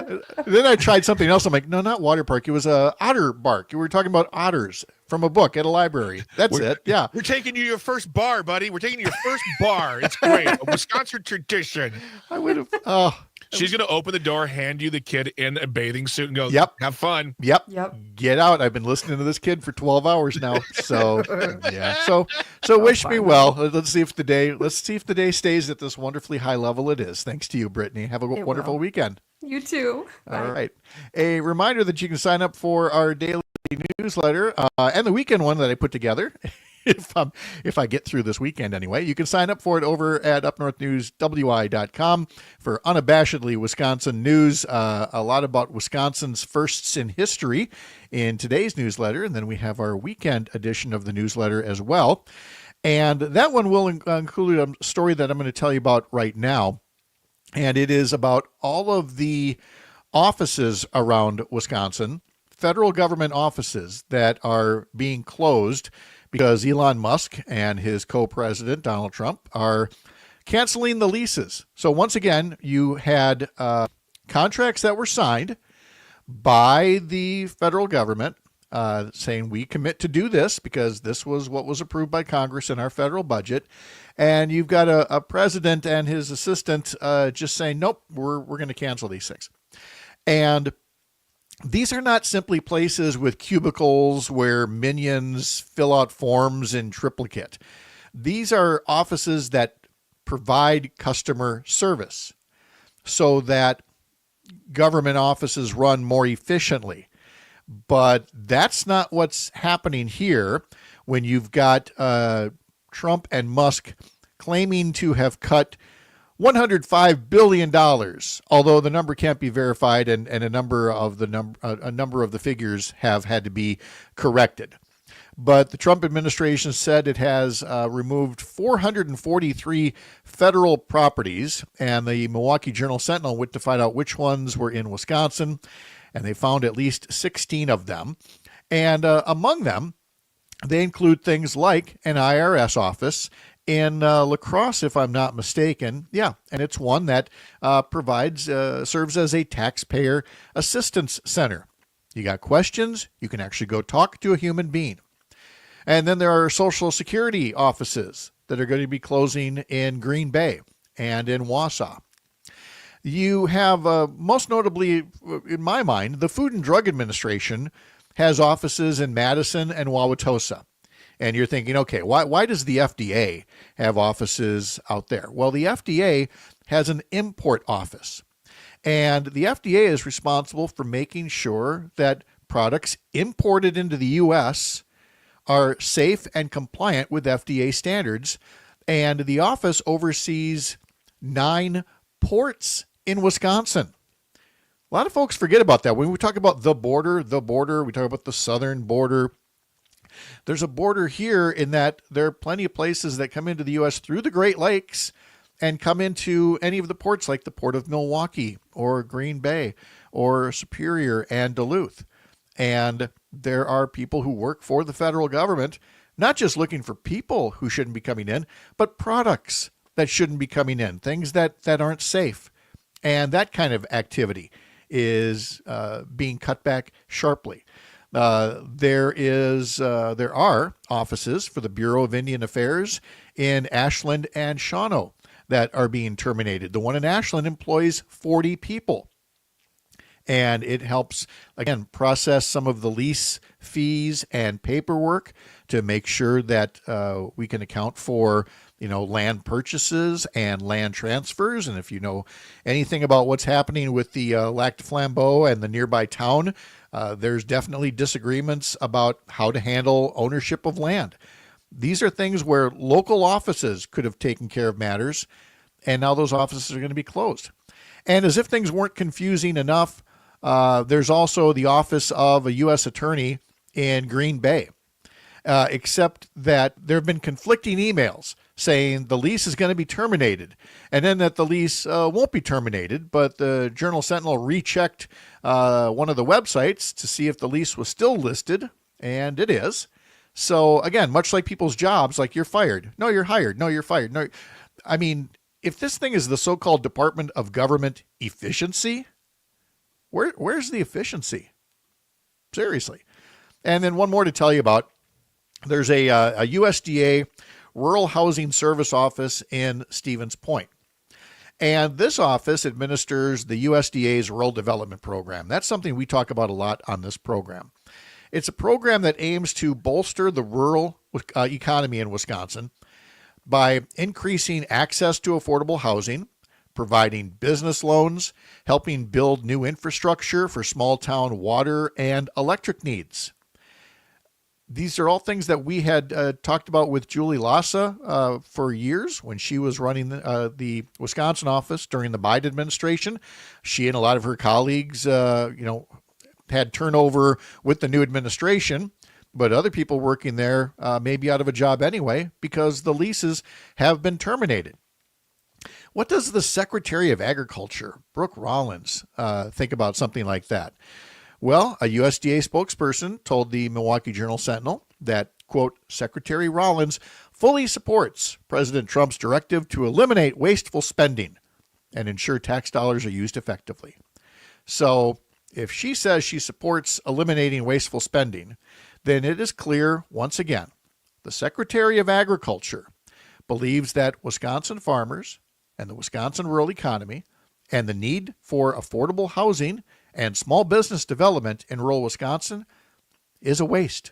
Then I tried something else. I'm like, "No, not water park. It was otter bark. You were talking about otters from a book at a library." That's it. Yeah. we're taking you to your first bar, buddy. We're taking you to your first bar. It's great. A Wisconsin tradition. I would have. Oh, She's going to open the door, hand you the kid in a bathing suit, and go, Yep. have fun. yep. yep. Get out. I've been listening to this kid for 12 hours now. So, yeah. So wish me well. Let's see if the day stays at this wonderfully high level it is. Thanks to you, Brittany. Have a It wonderful will. weekend. You too. All right. A reminder that you can sign up for our daily newsletter and the weekend one that I put together. If I get through this weekend anyway, you can sign up for it over at UpNorthNewsWI.com for unabashedly Wisconsin news. A lot about Wisconsin's firsts in history in today's newsletter, and then we have our weekend edition of the newsletter as well. And that one will include a story that I'm going to tell you about right now, and it is about all of the offices around Wisconsin, federal government offices that are being closed because Elon Musk and his co-president, Donald Trump, are canceling the leases. So once again, you had contracts that were signed by the federal government saying, "We commit to do this because this was what was approved by Congress in our federal budget." And you've got a president and his assistant just saying, "Nope, we're going to cancel these things." And these are not simply places with cubicles where minions fill out forms in triplicate. These are offices that provide customer service so that government offices run more efficiently. But that's not what's happening here when you've got Trump and Musk claiming to have cut $105 billion, although the number can't be verified, and a number of the figures have had to be corrected. But the Trump administration said it has removed 443 federal properties, and the Milwaukee Journal-Sentinel went to find out which ones were in Wisconsin, and they found at least 16 of them. And among them, they include things like an IRS office in La Crosse, if I'm not mistaken. Yeah, and it's one that serves as a taxpayer assistance center. You got questions, you can actually go talk to a human being. And then there are Social Security offices that are going to be closing in Green Bay and in Wausau. You have, most notably, in my mind, the Food and Drug Administration has offices in Madison and Wauwatosa. And you're thinking, okay, why does the FDA have offices out there? Well, the FDA has an import office. And the FDA is responsible for making sure that products imported into the U.S. are safe and compliant with FDA standards. And the office oversees 9 ports in Wisconsin. A lot of folks forget about that. When we talk about the border, we talk about the southern border. There's a border here in that there are plenty of places that come into the U.S. through the Great Lakes and come into any of the ports like the Port of Milwaukee or Green Bay or Superior and Duluth. And there are people who work for the federal government, not just looking for people who shouldn't be coming in, but products that shouldn't be coming in, things that aren't safe. And that kind of activity is being cut back sharply. There are offices for the Bureau of Indian Affairs in Ashland and Shawano that are being terminated. The one in Ashland employs 40 people. And it helps, again, process some of the lease fees and paperwork to make sure that we can account for, land purchases and land transfers. And if you know anything about what's happening with the Lac du Flambeau and the nearby town, there's definitely disagreements about how to handle ownership of land. These are things where local offices could have taken care of matters, and now those offices are going to be closed. And as if things weren't confusing enough, there's also the office of a U.S. attorney in Green Bay, except that there have been conflicting emails saying the lease is going to be terminated, and then that the lease won't be terminated, but the Journal Sentinel rechecked one of the websites to see if the lease was still listed, and it is. So again, much like people's jobs, like you're fired. No, you're hired. No, you're fired. No, I mean, if this thing is the so-called Department of Government Efficiency, where's the efficiency? Seriously. And then one more to tell you about. There's a USDA Rural Housing Service office in Stevens Point. And this office administers the USDA's Rural Development Program. That's something we talk about a lot on this program. It's a program that aims to bolster the rural economy in Wisconsin by increasing access to affordable housing, providing business loans, helping build new infrastructure for small town water and electric needs. These are all things that we had talked about with Julie Lassa for years when she was running the Wisconsin office during the Biden administration. She and a lot of her colleagues, had turnover with the new administration, but other people working there may be out of a job anyway because the leases have been terminated. What does the Secretary of Agriculture, Brooke Rollins, think about something like that? Well, a USDA spokesperson told the Milwaukee Journal Sentinel that, quote, Secretary Rollins fully supports President Trump's directive to eliminate wasteful spending and ensure tax dollars are used effectively. So if she says she supports eliminating wasteful spending, then it is clear, once again, the Secretary of Agriculture believes that Wisconsin farmers and the Wisconsin rural economy and the need for affordable housing and small business development in rural Wisconsin is a waste.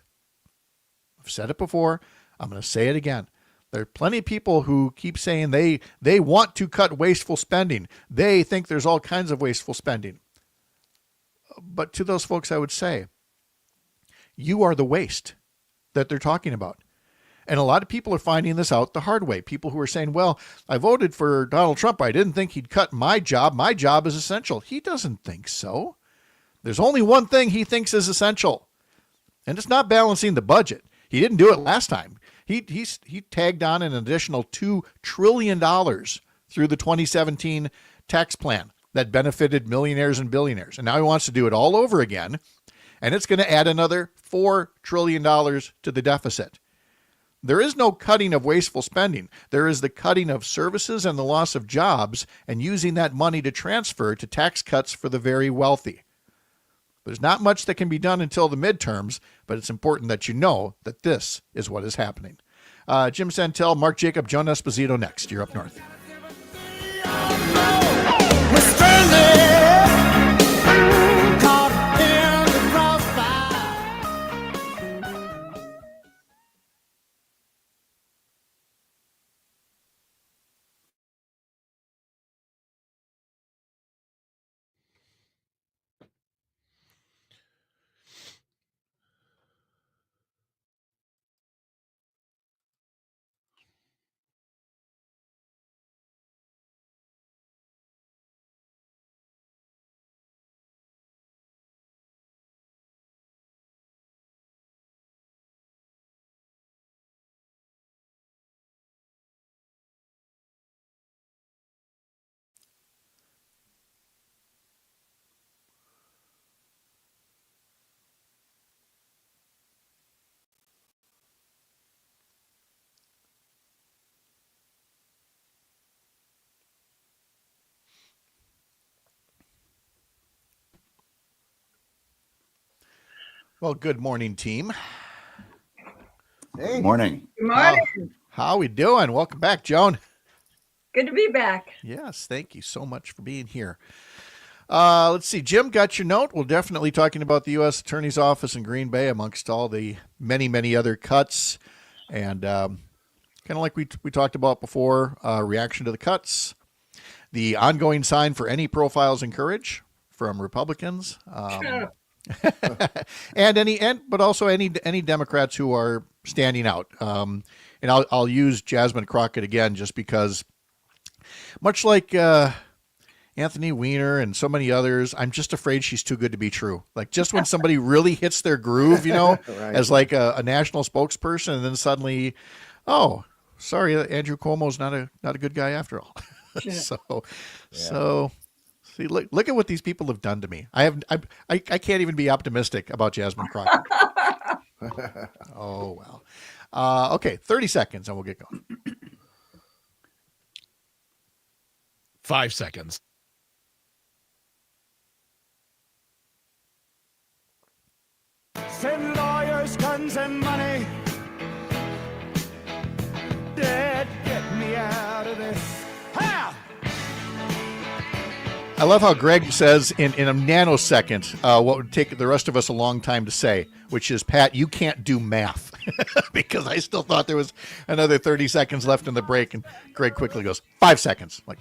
I've said it before. I'm going to say it again. There are plenty of people who keep saying they want to cut wasteful spending. They think there's all kinds of wasteful spending. But to those folks, I would say, you are the waste that they're talking about. And a lot of people are finding this out the hard way. People who are saying, well, I voted for Donald Trump. I didn't think he'd cut my job. My job is essential. He doesn't think so. There's only one thing he thinks is essential, and it's not balancing the budget. He didn't do it last time. He tagged on an additional $2 trillion through the 2017 tax plan that benefited millionaires and billionaires. And now he wants to do it all over again, and it's going to add another $4 trillion to the deficit. There is no cutting of wasteful spending. There is the cutting of services and the loss of jobs and using that money to transfer to tax cuts for the very wealthy. There's not much that can be done until the midterms, but it's important that you know that this is what is happening. Jim Santel, Mark Jacob, Joan Esposito next. You're Up North. Well, good morning, team. Hey. Morning. Good morning. How we doing? Welcome back, Joan. Good to be back. Yes, thank you so much for being here. Let's see. Jim, got your note? We're definitely talking about the U.S. Attorney's Office in Green Bay amongst all the many, many other cuts. And kind of like we talked about before, reaction to the cuts, the ongoing sign for any profiles in courage from Republicans. But also any Democrats who are standing out. And I'll use Jasmine Crockett again, just because much like Anthony Weiner and so many others, I'm just afraid she's too good to be true. Like, just when somebody really hits their groove, right. As like a national spokesperson, and then suddenly, oh, sorry, Andrew Cuomo's not a good guy after all. So see, look at what these people have done to me. I can't even be optimistic about Jasmine Crockett. Oh well. Okay, 30 seconds and we'll get going. 5 seconds. Send lawyers, guns, and money. Dad, get me out of this. Ha! I love how Greg says in a nanosecond what would take the rest of us a long time to say, which is, Pat, you can't do math. Because I still thought there was another 30 seconds left in the break, and Greg quickly goes, 5 seconds. Like,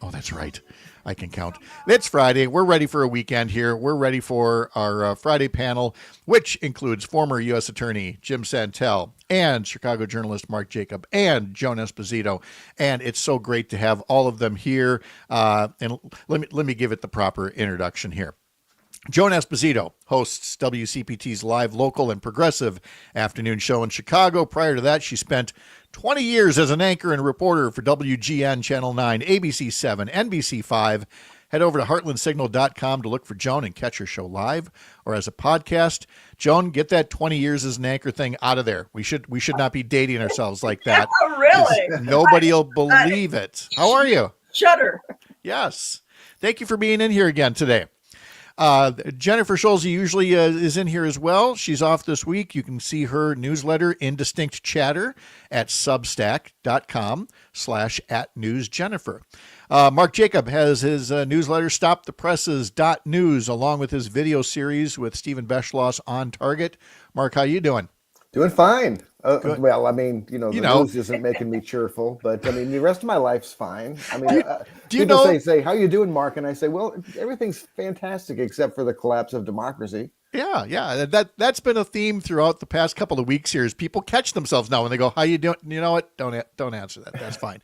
oh, that's right. I can count. It's Friday. We're ready for a weekend here. We're ready for our Friday panel, which includes former U.S. Attorney Jim Santel and Chicago journalist Mark Jacob and Joan Esposito. And it's so great to have all of them here. And let me give it the proper introduction here. Joan Esposito hosts WCPT's live, local, and progressive afternoon show in Chicago. Prior to that, she spent 20 years as an anchor and reporter for WGN Channel 9, ABC 7, NBC 5. Head over to heartlandsignal.com to look for Joan and catch her show live or as a podcast. Joan, get that 20 years as an anchor thing out of there. We should not be dating ourselves like that. Really? Nobody will believe it. How are you? Shudder. Yes. Thank you for being in here again today. Jennifer Schulze usually is in here as well. She's off this week. You can see her newsletter, Indistinct Chatter, at substack.com/@newsjennifer. Mark Jacob has his newsletter, stopthepresses.news, along with his video series with Stephen Beschloss on Target. Mark, how you doing? Doing fine. Well, I mean, the news isn't making me cheerful, but I mean, the rest of my life's fine. I mean, people say, how you doing, Mark? And I say, well, everything's fantastic except for the collapse of democracy. Yeah. That's been a theme throughout the past couple of weeks here is people catch themselves now when they go, how you doing? You know what? Don't answer that. That's fine.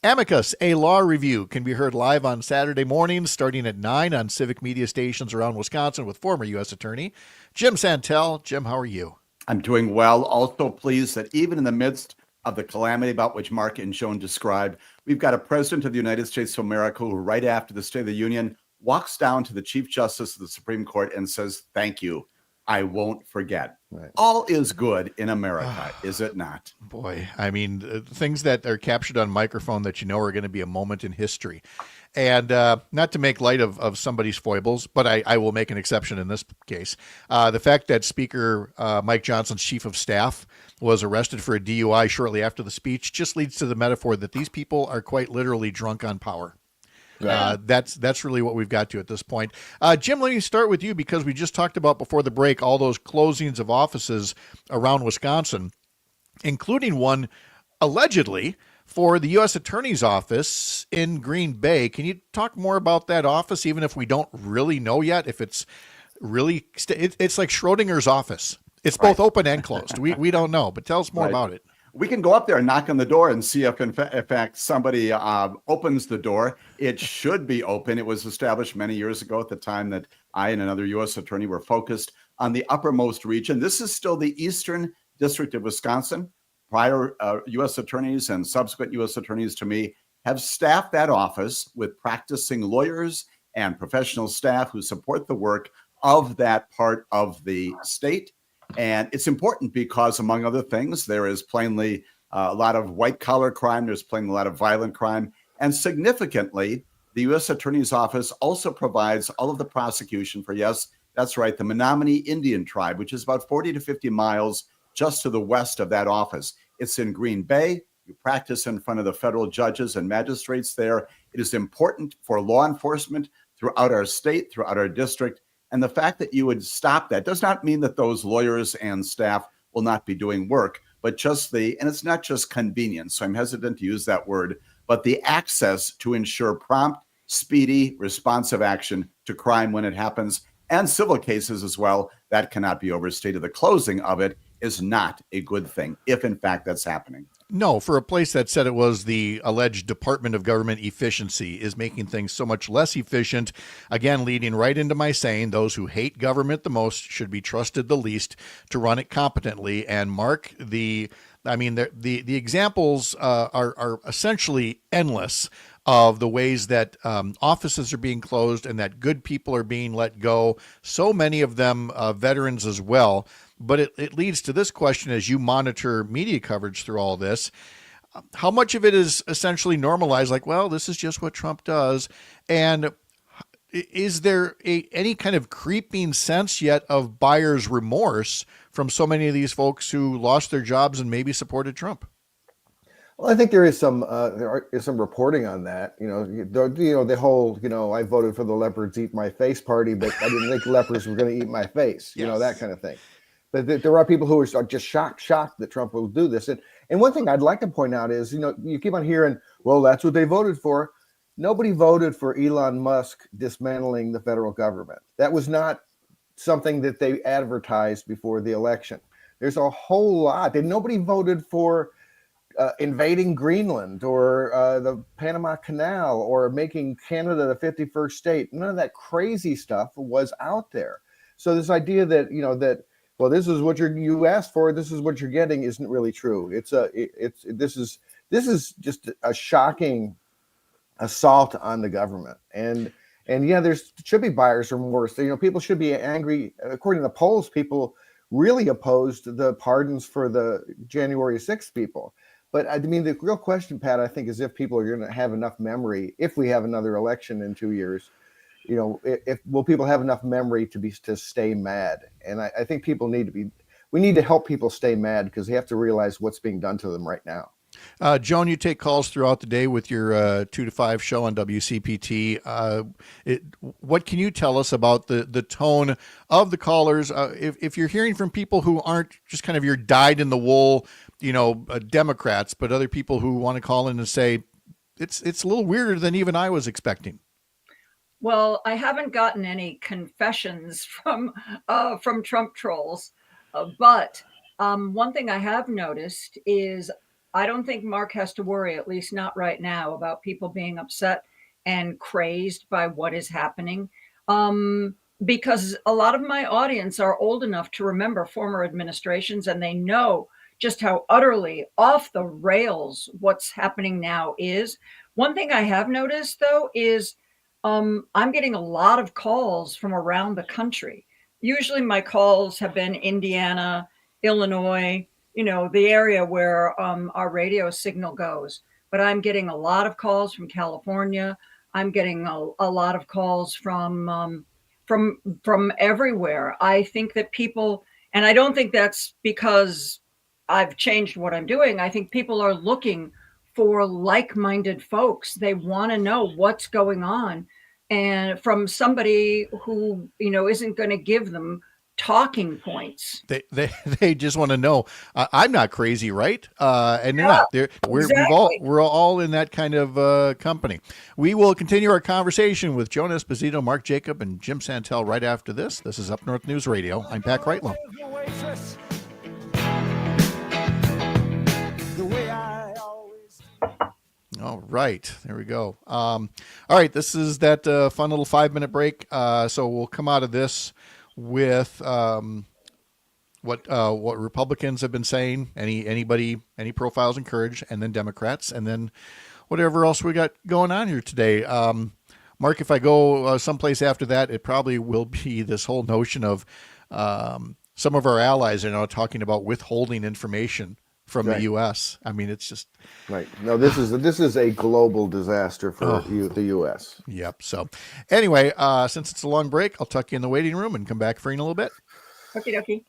Amicus, a law review, can be heard live on Saturday mornings starting at 9 on civic media stations around Wisconsin with former U.S. Attorney Jim Santel. Jim, how are you? I'm doing well. Also pleased that even in the midst of the calamity about which Mark and Joan described, we've got a president of the United States of America who, right after the State of the Union, walks down to the Chief Justice of the Supreme Court and says, thank you. I won't forget. Right. All is good in America, is it not? Boy, I mean, things that are captured on microphone that are going to be a moment in history. And not to make light of somebody's foibles, but I will make an exception in this case. The fact that Speaker Mike Johnson's chief of staff was arrested for a DUI shortly after the speech just leads to the metaphor that these people are quite literally drunk on power. That's really what we've got to at this point. Jim, let me start with you because we just talked about before the break all those closings of offices around Wisconsin, including one allegedly for the U.S. Attorney's Office in Green Bay. Can you talk more about that office, even if we don't really know yet if it's really it's like Schrodinger's office. It's both open and closed. We don't know, but tell us more about it. We can go up there and knock on the door and see if, in fact, somebody opens the door. It should be open. It was established many years ago at the time that I and another U.S. attorney were focused on the uppermost region. This is still the Eastern District of Wisconsin. Prior U.S. attorneys and subsequent U.S. attorneys to me have staffed that office with practicing lawyers and professional staff who support the work of that part of the state. And it's important because, among other things, there is plainly a lot of white-collar crime. There's plainly a lot of violent crime. And significantly, the U.S. Attorney's Office also provides all of the prosecution for, yes, That's right, the Menominee Indian tribe, which is about 40 to 50 miles just to the west of that office. It's in Green Bay. You practice in front of the federal judges and magistrates there. It is important for law enforcement throughout our state, throughout our district. And the fact that you would stop that does not mean that those lawyers and staff will not be doing work, but just and it's not just convenience, so I'm hesitant to use that word, but the access to ensure prompt, speedy, responsive action to crime when it happens, and civil cases as well. That cannot be overstated. The closing of it is not a good thing, if in fact that's happening. No, for a place that said it was the alleged Department of Government Efficiency is making things so much less efficient, again, leading right into my saying those who hate government the most should be trusted the least to run it competently. And Mark, the examples are essentially endless of the ways that offices are being closed and that good people are being let go. So many of them veterans as well. But it leads to this question as you monitor media coverage through all this. How much of it is essentially normalized, like, well, this is just what Trump does? And is there any kind of creeping sense yet of buyer's remorse from so many of these folks who lost their jobs and maybe supported Trump? Well, I think there is some reporting on that. The whole I voted for the leopards eat my face party, but I didn't think leopards were going to eat my face. Yes. That kind of thing. But there are people who are just shocked that Trump will do this. And one thing I'd like to point out is, you keep on hearing, well, that's what they voted for. Nobody voted for Elon Musk dismantling the federal government. That was not something that they advertised before the election. There's a whole lot. Nobody voted for invading Greenland or the Panama Canal or making Canada the 51st state. None of that crazy stuff was out there. So this idea that, well, this is what you asked for, this is what you're getting, isn't really true. This is just a shocking assault on the government. And yeah, there should be buyer's remorse. People should be angry. According to the polls, people really opposed the pardons for the January 6th people. But I mean, the real question, Pat, I think, is if people are going to have enough memory, if we have another election in 2 years, will people have enough memory to stay mad? And I think we need to help people stay mad because they have to realize what's being done to them right now. Joan, you take calls throughout the day with your 2 to 5 show on WCPT. What can you tell us about the tone of the callers? If you're hearing from people who aren't just kind of your dyed-in-the-wool, Democrats, but other people who want to call in and say, it's a little weirder than even I was expecting. Well, I haven't gotten any confessions from Trump trolls, but one thing I have noticed is I don't think Mark has to worry, at least not right now, about people being upset and crazed by what is happening, because a lot of my audience are old enough to remember former administrations, and they know just how utterly off the rails what's happening now is. One thing I have noticed, though, is I'm getting a lot of calls from around the country. Usually my calls have been Indiana, Illinois, the area where our radio signal goes. But I'm getting a lot of calls from California. I'm getting a lot of calls from everywhere. I think that people, and I don't think that's because I've changed what I'm doing. I think people are looking for like-minded folks. They want to know what's going on, and from somebody who isn't going to give them talking points. They just want to know I'm not crazy, right? And you're not. We're all in that kind of company. We will continue our conversation with Joan Esposito, Mark Jacob, and Jim Santel right after this. This is Up North News Radio. I'm Pat Kreitlow. All right, there we go. All right, this is that fun little 5-minute break. So we'll come out of this with what Republicans have been saying, any profiles encouraged, and then Democrats, and then whatever else we got going on here today. Mark, if I go someplace after that, it probably will be this whole notion of some of our allies are now talking about withholding information from the U.S. I mean, it's just right. No, this is a global disaster for the U.S. Yep. So, anyway, since it's a long break, I'll tuck you in the waiting room and come back for you in a little bit. Okie dokie.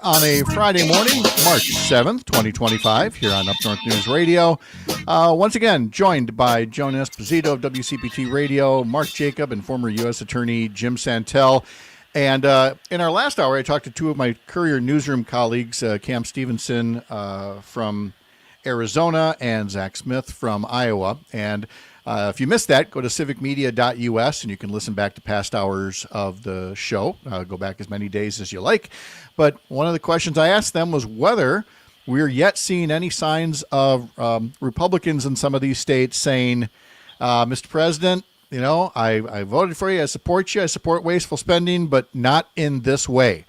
on a Friday morning, March 7th, 2025, here on Up North News Radio. Once again, joined by Joan Esposito of WCPT Radio, Mark Jacob, and former U.S. Attorney Jim Santel. And in our last hour, I talked to two of my Courier Newsroom colleagues, Cam Stevenson from Arizona and Zach Smith from Iowa. And if you missed that, go to civicmedia.us and you can listen back to past hours of the show. Go back as many days as you like. But one of the questions I asked them was whether we're yet seeing any signs of Republicans in some of these states saying, Mr. President, you know, I voted for you, I support you, I support wasteful spending, but not in this way.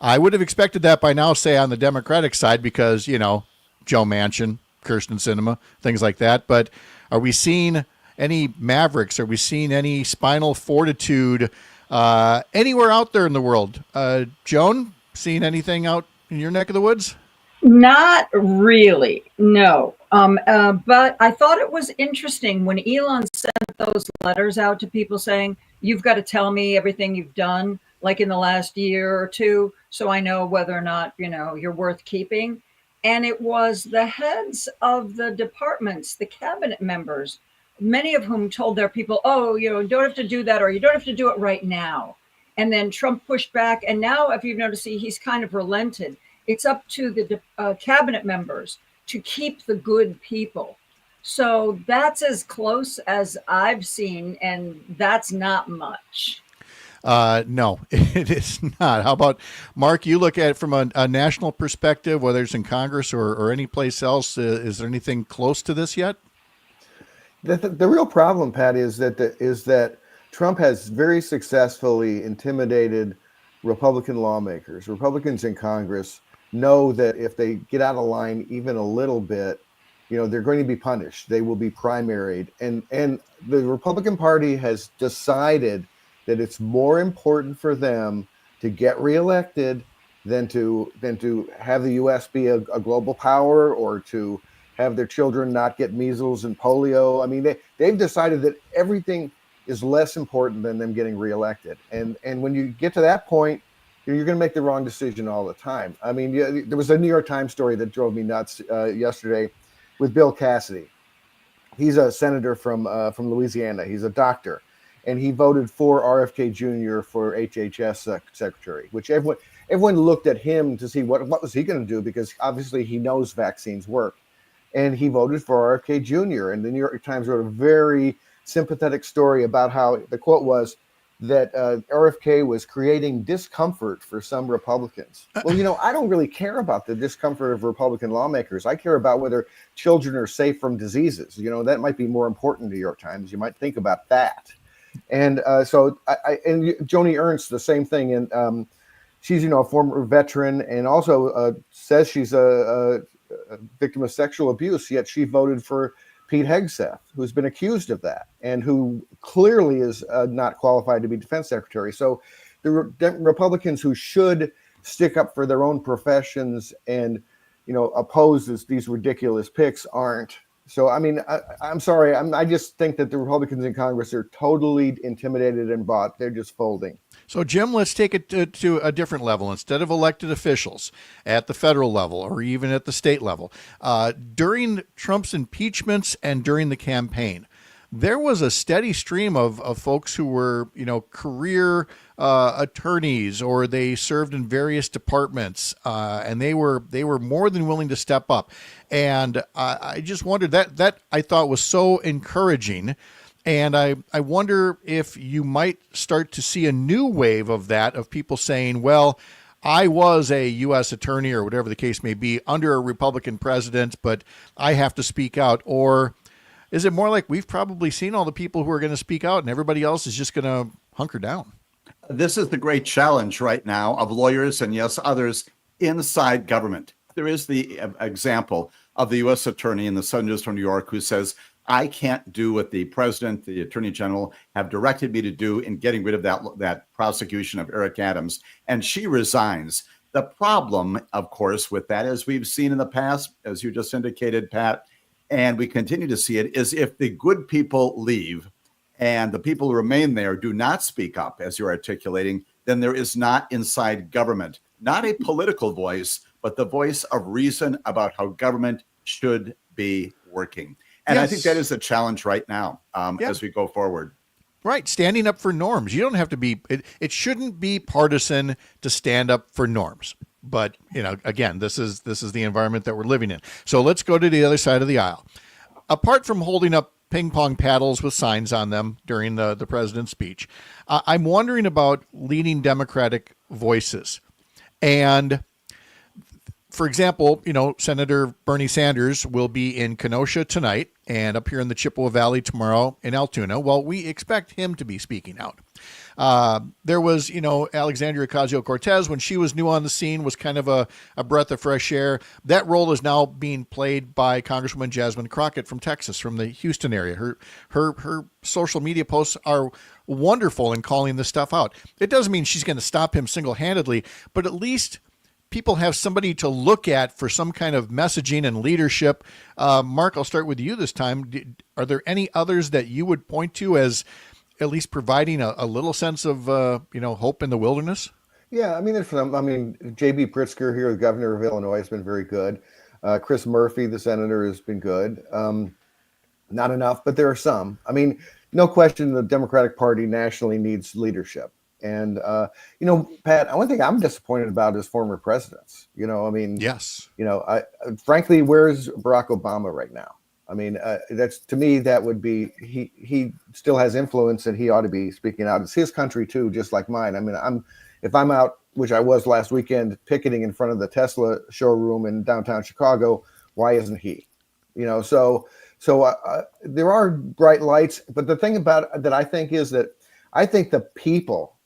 I would have expected that by now, say, on the Democratic side, because, you know, Joe Manchin, Kirsten Sinema, things like that. But are we seeing any mavericks? Are we seeing any spinal fortitude anywhere out there in the world? Joan, seeing anything out in your neck of the woods? Not really, no. But I thought it was interesting when Elon sent those letters out to people saying, you've got to tell me everything you've done, like in the last year or two, so I know whether or not, you know, you're worth keeping. And it was the heads of the departments, the cabinet members, many of whom told their people, oh, you know, you don't have to do that, or you don't have to do it right now. And then Trump pushed back. And now, if you've noticed, he's kind of relented. It's up to the cabinet members to keep the good people. So that's as close as I've seen, and that's not much. No, it is not. How about, Mark, you look at it from a national perspective, whether it's in Congress or any place else. Is there anything close to this yet? The real problem, Pat, is that Trump has very successfully intimidated Republican lawmakers. Republicans in Congress know that if they get out of line even a little bit, you know, they're going to be punished. They will be primaried. And the Republican Party has decided that it's more important for them to get reelected than to have the U.S. be a global power, or to have their children not get measles and polio. I mean, they've decided that everything is less important than them getting reelected. And when you get to that point, you're going to make the wrong decision all the time. I mean, there was a New York Times story that drove me nuts yesterday with Bill Cassidy. He's a senator from Louisiana. He's a doctor. And he voted for RFK Jr. for HHS secretary, which everyone looked at him to see what was he going to do, because obviously he knows vaccines work. And he voted for RFK Jr. And the New York Times wrote a very sympathetic story about how the quote was that RFK was creating discomfort for some Republicans. Well, you know, I don't really care about the discomfort of Republican lawmakers. I care about whether children are safe from diseases. You know, that might be more important to New York Times. You might think about that. And so Joni Ernst, the same thing. And she's, you know, a former veteran, and also says she's a victim of sexual abuse, yet she voted for Pete Hegseth, who's been accused of that and who clearly is not qualified to be defense secretary. So the Republicans who should stick up for their own professions and, you know, oppose these ridiculous picks aren't. So, I mean, I'm sorry. I just think that the Republicans in Congress are totally intimidated and bought. They're just folding. So, Jim, let's take it to a different level. Instead of elected officials at the federal level or even at the state level, during Trump's impeachments and during the campaign, there was a steady stream of folks who were, you know, career attorneys, or they served in various departments, and they were more than willing to step up. And I just wondered, that I thought was so encouraging. And I wonder if you might start to see a new wave of that, of people saying, well, I was a U.S. attorney, or whatever the case may be, under a Republican president, but I have to speak out. Or is it more like we've probably seen all the people who are going to speak out and everybody else is just going to hunker down? This is the great challenge right now of lawyers and, yes, others inside government. There is the example of the U.S. attorney in the Southern District of New York who says, I can't do what the president, the attorney general have directed me to do in getting rid of that prosecution of Eric Adams. And she resigns. The problem, of course, with that, as we've seen in the past, as you just indicated, Pat, and we continue to see it, is if the good people leave and the people who remain there do not speak up, as you're articulating, then there is not inside government not a political voice, but the voice of reason about how government should be working. And I think that is a challenge right now as we go forward. Right. Standing up for norms. You don't have to be, it shouldn't be partisan to stand up for norms. But, again, this is the environment that we're living in. So let's go to the other side of the aisle. Apart from holding up ping pong paddles with signs on them during the president's speech, I'm wondering about leading Democratic voices. And for example, Senator Bernie Sanders will be in Kenosha tonight and up here in the Chippewa Valley tomorrow in Altoona. Well, we expect him to be speaking out. There was, Alexandria Ocasio-Cortez, when she was new on the scene, was kind of a breath of fresh air. That role is now being played by Congresswoman Jasmine Crockett from Texas, from the Houston area. Her social media posts are wonderful in calling this stuff out. It doesn't mean she's going to stop him single-handedly, but at least people have somebody to look at for some kind of messaging and leadership. Mark, I'll start with you this time. Are there any others that you would point to as at least providing a little sense of, hope in the wilderness? Yeah, J.B. Pritzker here, the governor of Illinois, has been very good. Chris Murphy, the senator, has been good. Not enough, but there are some. No question the Democratic Party nationally needs leadership. And, Pat, one thing I'm disappointed about is former presidents. Yes. Frankly, where's Barack Obama right now? That's, to me, that would be, he still has influence and he ought to be speaking out. It's his country too, just like mine. If I'm out, which I was last weekend, picketing in front of the Tesla showroom in downtown Chicago, why isn't he? So there are bright lights, but the thing about that I think is that I think the people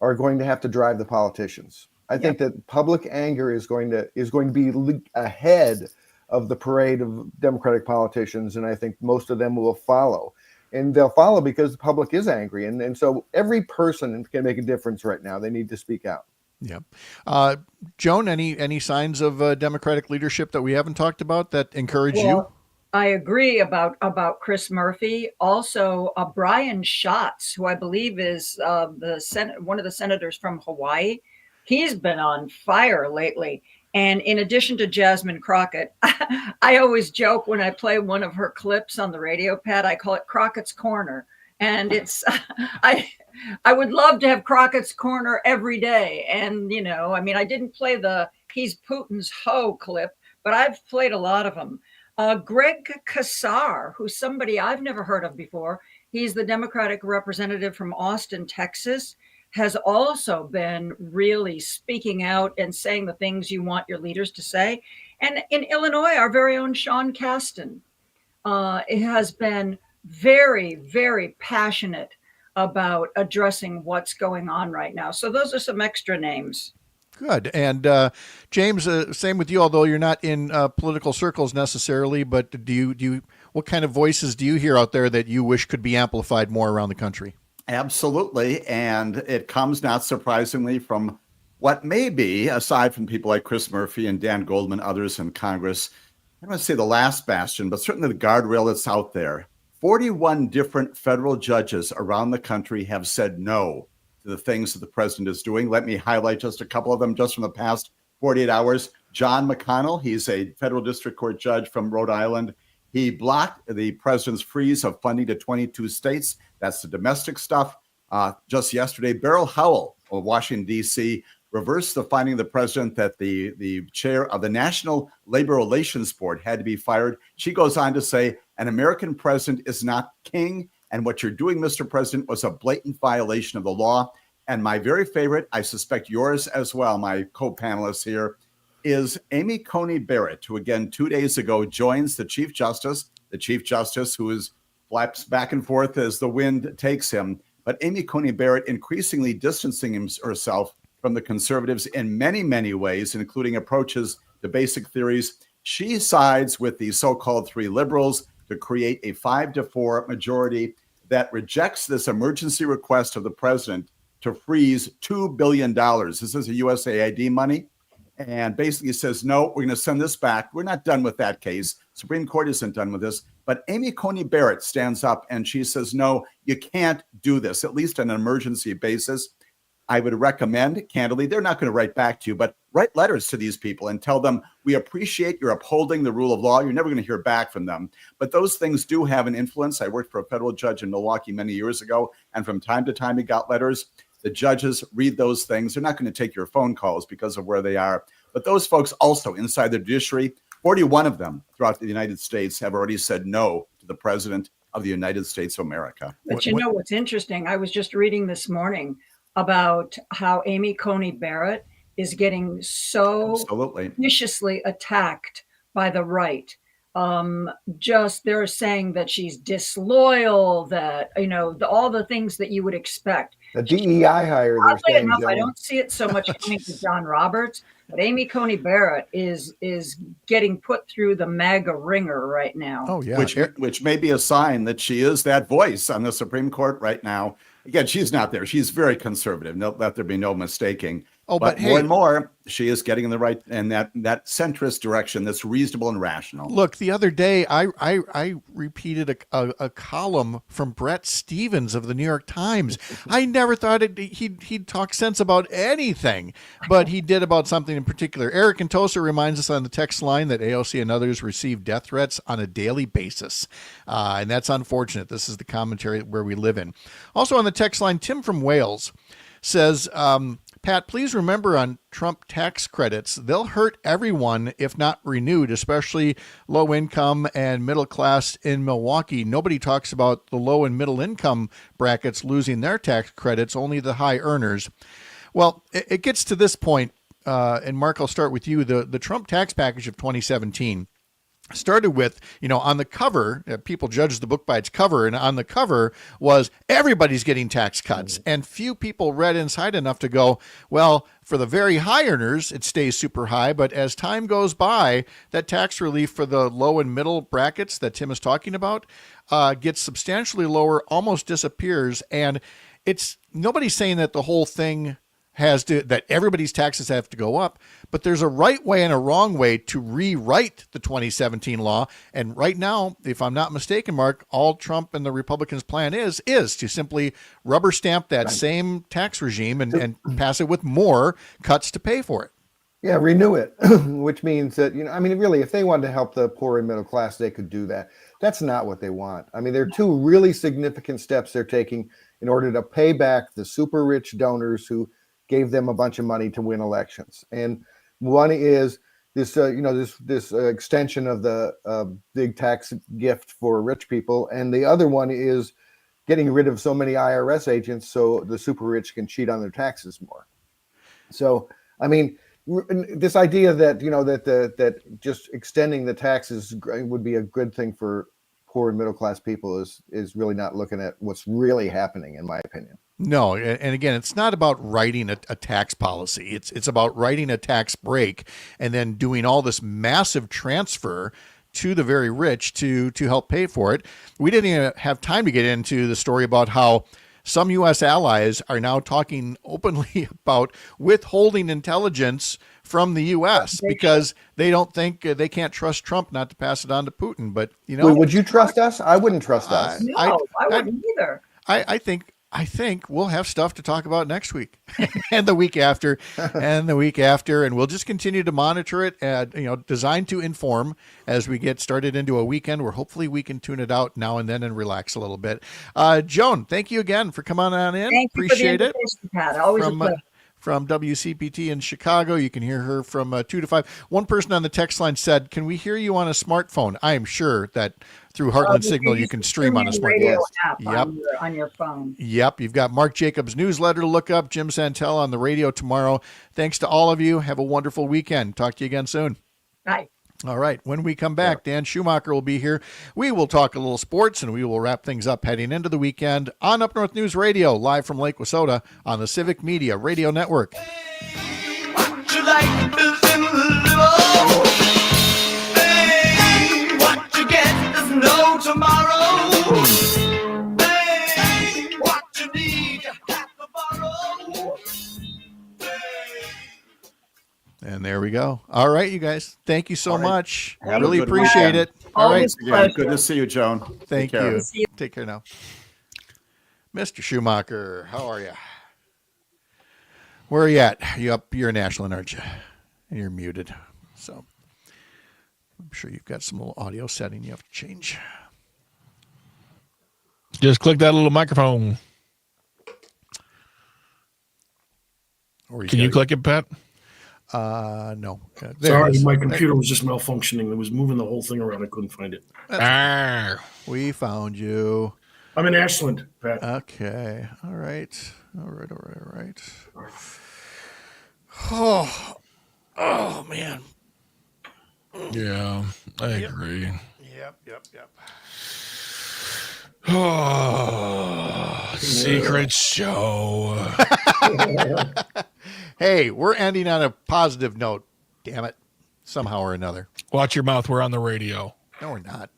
are going to have to drive the politicians. I think that public anger is going to be ahead of the parade of Democratic politicians, and I think most of them will follow. And they'll follow because the public is angry. And so every person can make a difference right now. They need to speak out. Yeah. Joan, any signs of Democratic leadership that we haven't talked about that encourage you? I agree about Chris Murphy. Also, Brian Schatz, who I believe is one of the senators from Hawaii. He's been on fire lately. And in addition to Jasmine Crockett, I always joke when I play one of her clips on the radio, Pat, I call it Crockett's Corner. And it's, I would love to have Crockett's Corner every day. And, I didn't play the He's Putin's Hoe clip, but I've played a lot of them. Greg Casar, who's somebody I've never heard of before. He's the Democratic representative from Austin, Texas, has also been really speaking out and saying the things you want your leaders to say. And in Illinois, our very own Sean Casten has been very, very passionate about addressing what's going on right now. So those are some extra names. Good. And James, same with you, although you're not in political circles necessarily, but what kind of voices do you hear out there that you wish could be amplified more around the country? Absolutely. And it comes, not surprisingly, from what may be, aside from people like Chris Murphy and Dan Goldman, others in Congress, I don't want to say the last bastion, but certainly the guardrail that's out there. 41 different federal judges around the country have said no to the things that the president is doing. Let me highlight just a couple of them just from the past 48 hours. John McConnell, he's a federal district court judge from Rhode Island. He blocked the president's freeze of funding to 22 states. That's the domestic stuff. Just yesterday, Beryl Howell of Washington, D.C., reversed the finding of the president that the chair of the National Labor Relations Board had to be fired. She goes on to say, an American president is not king, and what you're doing, Mr. President, was a blatant violation of the law. And my very favorite, I suspect yours as well, my co-panelists here, is Amy Coney Barrett, who again 2 days ago joins the Chief Justice who is flaps back and forth as the wind takes him. But Amy Coney Barrett increasingly distancing herself from the conservatives in many, many ways, including approaches to basic theories. She sides with the so-called three liberals to create a 5-4 majority that rejects this emergency request of the president to freeze $2 billion. This is a USAID money. And basically says, no, we're going to send this back. We're not done with that case. Supreme Court isn't done with this. But Amy Coney Barrett stands up and she says, no, you can't do this, at least on an emergency basis. I would recommend, candidly, they're not going to write back to you, but write letters to these people and tell them, we appreciate you're upholding the rule of law. You're never going to hear back from them. But those things do have an influence. I worked for a federal judge in Milwaukee many years ago, and from time to time he got letters. The judges read those things. They're not going to take your phone calls because of where they are. But those folks also inside the judiciary, 41 of them throughout the United States have already said no to the president of the United States of America. But you know what's interesting? I was just reading this morning about how Amy Coney Barrett is getting so viciously attacked by the right. Just they're saying that she's disloyal, that, you know, all the things that you would expect. The DEI hire. Oddly enough, I don't see it so much coming to John Roberts, but Amy Coney Barrett is getting put through the MAGA ringer right now. Oh yeah, which may be a sign that she is that voice on the Supreme Court right now. Again, she's not there. She's very conservative. Let there be no mistaking. Oh, but more and more, she is getting in the right and that centrist direction that's reasonable and rational. Look, the other day I repeated a column from Brett Stevens of the New York Times. I never thought he'd talk sense about anything, but he did about something in particular. Eric and Tosa reminds us on the text line that AOC and others receive death threats on a daily basis, and that's unfortunate. This is the commentary where we live in. Also on the text line, Tim from Wales says, Pat, please remember on Trump tax credits, they'll hurt everyone if not renewed, especially low income and middle class in Milwaukee. Nobody talks about the low and middle income brackets losing their tax credits, only the high earners. Well, it gets to this point, and Mark, I'll start with you. The Trump tax package of 2017 started with, on the cover, people judge the book by its cover, and on the cover was everybody's getting tax cuts. And few people read inside enough to go, well, for the very high earners, it stays super high. But as time goes by, that tax relief for the low and middle brackets that Tim is talking about gets substantially lower, almost disappears. And it's nobody's saying that the whole thing that everybody's taxes have to go up, but there's a right way and a wrong way to rewrite the 2017 law. And right now, if I'm not mistaken, Mark, all Trump and the Republicans' plan is to simply rubber stamp that same tax regime and pass it with more cuts to pay for it. Yeah, renew it, which means that, really, if they wanted to help the poor and middle class, they could do that. That's not what they want. I mean, there are two really significant steps they're taking in order to pay back the super rich donors who gave them a bunch of money to win elections. And one is this, this extension of the big tax gift for rich people. And the other one is getting rid of so many IRS agents so the super rich can cheat on their taxes more. So, I mean, this idea that, that just extending the taxes would be a good thing for poor and middle class people is really not looking at what's really happening, in my opinion. No, and again, it's not about writing a tax policy. It's about writing a tax break and then doing all this massive transfer to the very rich to help pay for it. We didn't even have time to get into the story about how some U.S. allies are now talking openly about withholding intelligence from the U.S. because they don't think they can't trust Trump not to pass it on to Putin. But, would you trust us? I wouldn't trust us. No, I wouldn't either. I think we'll have stuff to talk about next week and the week after and the week after. And we'll just continue to monitor it, designed to inform as we get started into a weekend where hopefully we can tune it out now and then and relax a little bit. Joan, thank you again for coming on in. Thank you. Appreciate it. Pat. Always a pleasure. From WCPT in Chicago. You can hear her from 2 to 5. One person on the text line said, can we hear you on a smartphone? I am sure that through Heartland Signal, you can stream on a smartphone. Yep. On your phone. Yep. You've got Mark Jacobs' newsletter to look up, Jim Santel on the radio tomorrow. Thanks to all of you. Have a wonderful weekend. Talk to you again soon. Bye. All right. When we come back, Dan Schumacher will be here. We will talk a little sports, and we will wrap things up heading into the weekend on Up North News Radio, live from Lake Wissota on the Civic Media Radio Network. What you like is in little. Hey, what you get is no tomorrow. Hey, what you need, you have to borrow. And there we go. All right, you guys. Thank you so much. I Have really a good appreciate weekend. it. All right. Good to see you, Joan. Thank Take care. you. Take care now. Mr. Schumacher, how are you? Where are you at? You're in Ashland, aren't you? And you're muted. So I'm sure you've got some little audio setting you have to change. Just click that little microphone. Can you click it, Pat? No. Sorry, my computer was just malfunctioning. It was moving the whole thing around. I couldn't find it. We found you. I'm in Ashland, Pat. Okay. All right. Oh, man. Yeah, I agree. Yep. Oh, secret show. Hey, we're ending on a positive note. Damn it. Somehow or another. Watch your mouth. We're on the radio. No, we're not.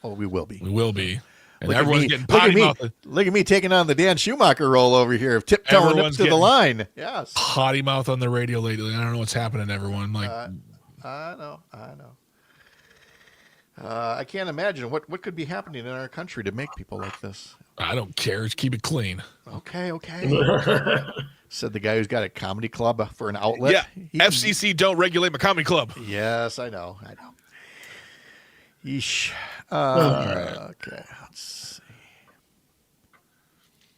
Oh, we will be. We will be. And Look everyone's getting potty mouthed. Look at me taking on the Dan Schumacher role over here of tiptoeing up to the line. Yes. Potty mouth on the radio lately. I don't know what's happening to everyone. Like, I know. I can't imagine what could be happening in our country to make people like this. I don't care. Just keep it clean. Okay. Said the guy who's got a comedy club for an outlet. Yeah. FCC don't regulate my comedy club. Yes, I know. Yeesh. Right. Okay. Let's see.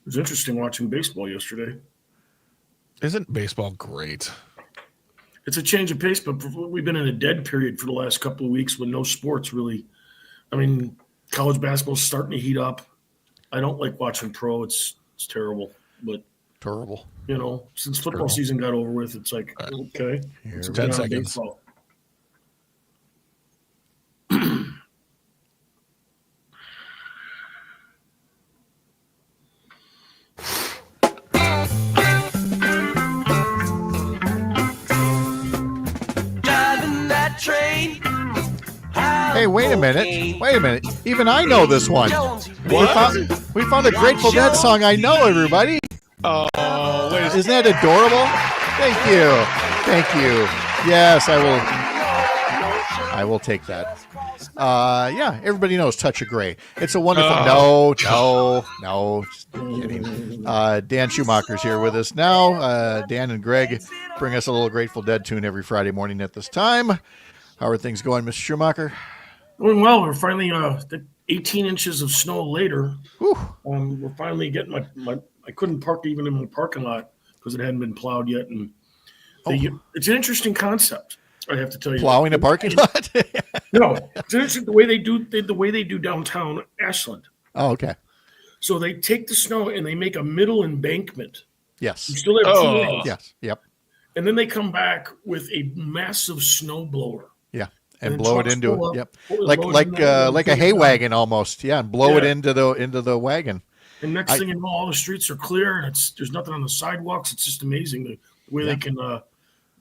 It was interesting watching baseball yesterday. Isn't baseball great? It's a change of pace, but we've been in a dead period for the last couple of weeks with no sports really. I mean, college basketball's starting to heat up. I don't like watching pro. It's terrible, but terrible. You know, since football season got over with, it's like okay, here's 10 seconds. Baseball. Hey, wait a minute. Even I know this one. What? We found a Grateful Dead song I know, everybody. Oh, wait. Isn't that adorable? Thank you. Yes, I will take that. Yeah, everybody knows Touch of Grey. It's a wonderful... No, just kidding. Dan Schumacher's here with us now. Dan and Greg bring us a little Grateful Dead tune every Friday morning at this time. How are things going, Mr. Schumacher? Going well. We're finally 18 inches of snow later. We're finally getting my I couldn't park even in my parking lot because it hadn't been plowed yet. And it's an interesting concept, I have to tell you. Plowing a parking lot? No, it's interesting the way they do downtown Ashland. Oh, okay. So they take the snow and they make a middle embankment. Yes. You still have 2 lanes. Yes. Yep. And then they come back with a massive snow blower. Yeah. And blow it into it. Yep. Like a hay wagon almost. Yeah. And blow it into the wagon. And next thing you know, all the streets are clear and there's nothing on the sidewalks. It's just amazing the way they can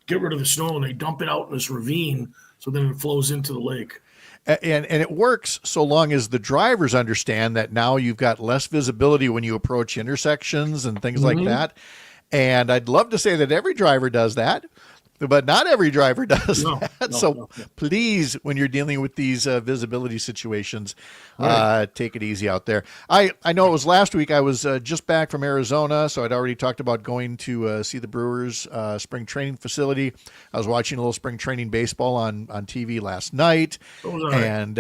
get rid of the snow and they dump it out in this ravine so then it flows into the lake. And it works so long as the drivers understand that now you've got less visibility when you approach intersections and things like that. And I'd love to say that every driver does that, but not every driver does that. So please, when you're dealing with these visibility situations, take it easy out there. I know it was last week. I was just back from Arizona, so I'd already talked about going to see the Brewers spring training facility. I was watching a little spring training baseball on TV last night, and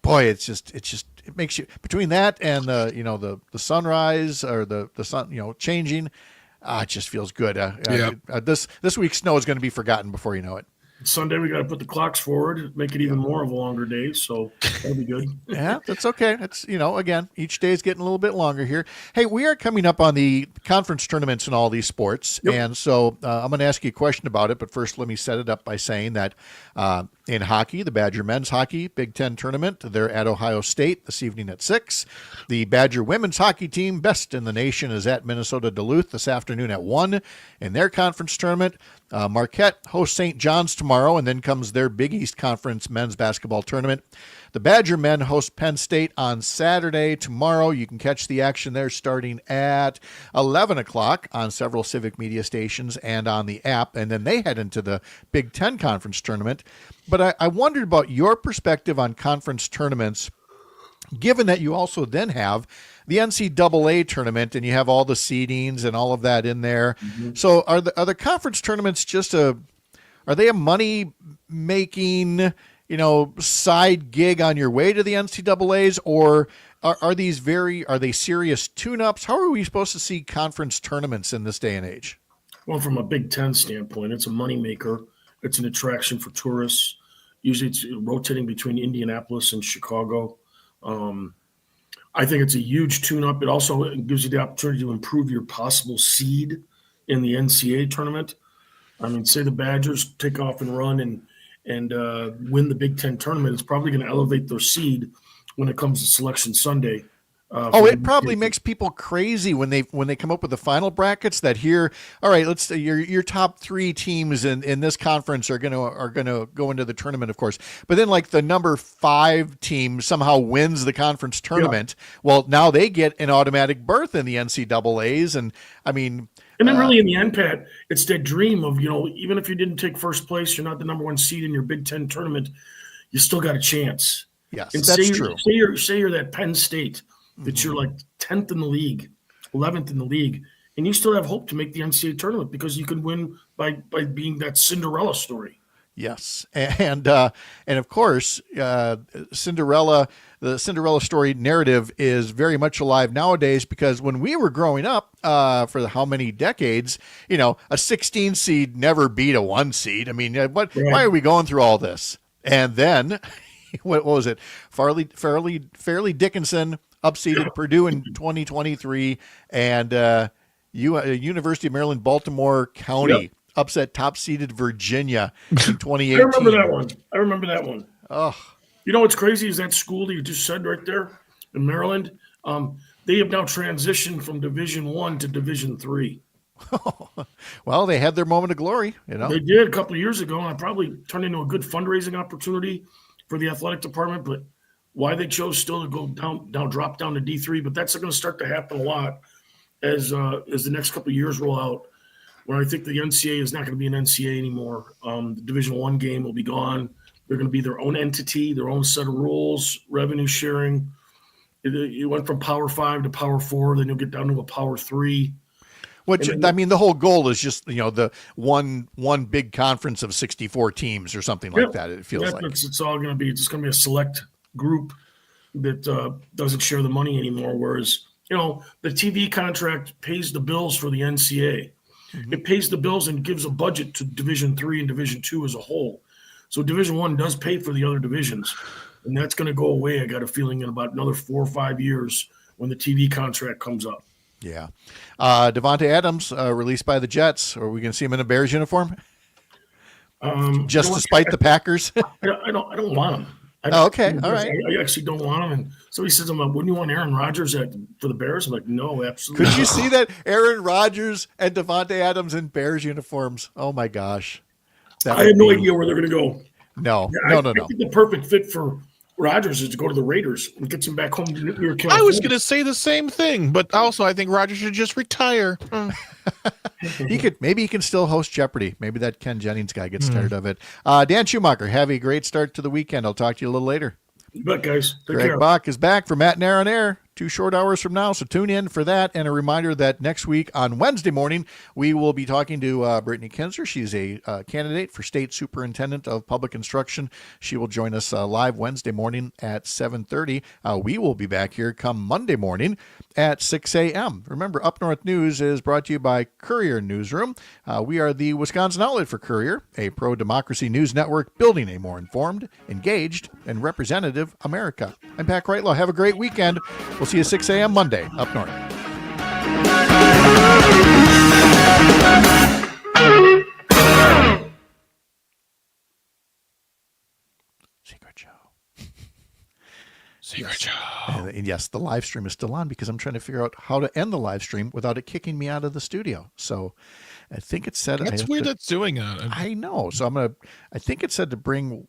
boy, it makes you, between that and the sunrise or the sun changing. It just feels good. This week's snow is going to be forgotten before you know it. Sunday, we got to put the clocks forward, make it even more of a longer day. So that'll be good. Yeah, that's okay. It's, again, each day is getting a little bit longer here. Hey, we are coming up on the conference tournaments in all these sports. Yep. And so I'm going to ask you a question about it. But first, let me set it up by saying that in hockey, the Badger men's hockey Big Ten tournament, they're at Ohio State this evening at 6. The Badger women's hockey team, best in the nation, is at Minnesota Duluth this afternoon at 1 in their conference tournament. Marquette hosts St. John's tomorrow, and then comes their Big East Conference men's basketball tournament. The Badger men host Penn State on Saturday. Tomorrow, you can catch the action there starting at 11 o'clock on several Civic Media stations and on the app, and then they head into the Big Ten Conference tournament. But I wondered about your perspective on conference tournaments given that you also then have the NCAA tournament and you have all the seedings and all of that in there. Mm-hmm. So are the conference tournaments just are they a money making, side gig on your way to the NCAAs, or are they serious tune-ups? How are we supposed to see conference tournaments in this day and age? Well, from a Big Ten standpoint, it's a moneymaker. It's an attraction for tourists. Usually it's rotating between Indianapolis and Chicago. I think it's a huge tune-up. It also gives you the opportunity to improve your possible seed in the NCAA tournament. I mean, say the Badgers take off and run and win the Big Ten tournament. It's probably going to elevate their seed when it comes to Selection Sunday. It probably makes people crazy when they come up with the final brackets that here, all right, let's say your top 3 teams in this conference are gonna go into the tournament, of course. But then like the number 5 team somehow wins the conference tournament. Yeah. Well, now they get an automatic berth in the NCAAs, and I mean. And then really in the end, Pat, it's that dream of, even if you didn't take first place, you're not the number 1 seed in your Big Ten tournament, you still got a chance. Yes, and that's true. Say you're that Penn State. That you're like 10th in the league, 11th in the league, and you still have hope to make the NCAA tournament because you can win by being that Cinderella story. Yes, and of course, the Cinderella story narrative is very much alive nowadays, because when we were growing up, for how many decades, a 16 seed never beat a 1 seed. I mean, why are we going through all this? And then, what was it? Fairleigh Dickinson upseeded Purdue in 2023, and University of Maryland, Baltimore County upset top-seeded Virginia in 2018. I remember that one. Oh, what's crazy is that school that you just said right there in Maryland. They have now transitioned from Division I to Division III. Well, they had their moment of glory. They did a couple of years ago, and it probably turned into a good fundraising opportunity for the athletic department, but why they chose still to go drop down to D3, but that's going to start to happen a lot as the next couple of years roll out, where I think the NCAA is not going to be an NCAA anymore. The Division I game will be gone. They're going to be their own entity, their own set of rules, revenue sharing. It went from Power 5 to Power 4, then you'll get down to a Power 3. The whole goal is just, the one big conference of 64 teams or something like that. It feels like it's all going to be, it's just going to be a select group that doesn't share the money anymore. Whereas, the TV contract pays the bills for the NCAA. Mm-hmm. It pays the bills and gives a budget to Division III and Division II as a whole. So Division I does pay for the other divisions, and that's going to go away. I got a feeling in about another 4 or 5 years when the TV contract comes up. Yeah. Davante Adams released by the Jets. Are we going to see him in a Bears uniform? Just to spite the Packers? I don't want him. Okay. All right. I actually don't want him. And so he says, wouldn't you want Aaron Rodgers for the Bears? I'm like, no, absolutely. Could you see that? Aaron Rodgers and Davante Adams in Bears uniforms. Oh, my gosh. I have no idea where they're going to go. No. I think the perfect fit for Rodgers is to go to the Raiders and get him back home to near California. I was going to say the same thing, but also I think Rodgers should just retire. Maybe he can still host Jeopardy. Maybe that Ken Jennings guy gets tired of it. Dan Schumacher, have a great start to the weekend. I'll talk to you a little later. You bet, guys. Take Greg care. Bach is back for Matt and Aaron Air 2 short hours from now, so tune in for that. And a reminder that next week on Wednesday morning, we will be talking to Brittany Kinzer. She's a candidate for State Superintendent of Public Instruction. She will join us live Wednesday morning at 7:30. We will be back here come Monday morning at 6 a.m. Remember, Up North News is brought to you by Courier Newsroom. We are the Wisconsin outlet for Courier, a pro-democracy news network building a more informed, engaged, and representative America. I'm Pat Kreitlow. Have a great weekend. We'll see you 6 a.m. Monday up north. Secret show. Secret show. And yes, the live stream is still on because I'm trying to figure out how to end the live stream without it kicking me out of the studio. So I think it said that's weird. That's doing that. I know. So I think it said to bring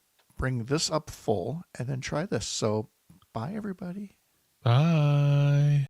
this up full and then try this. So bye, everybody. Bye.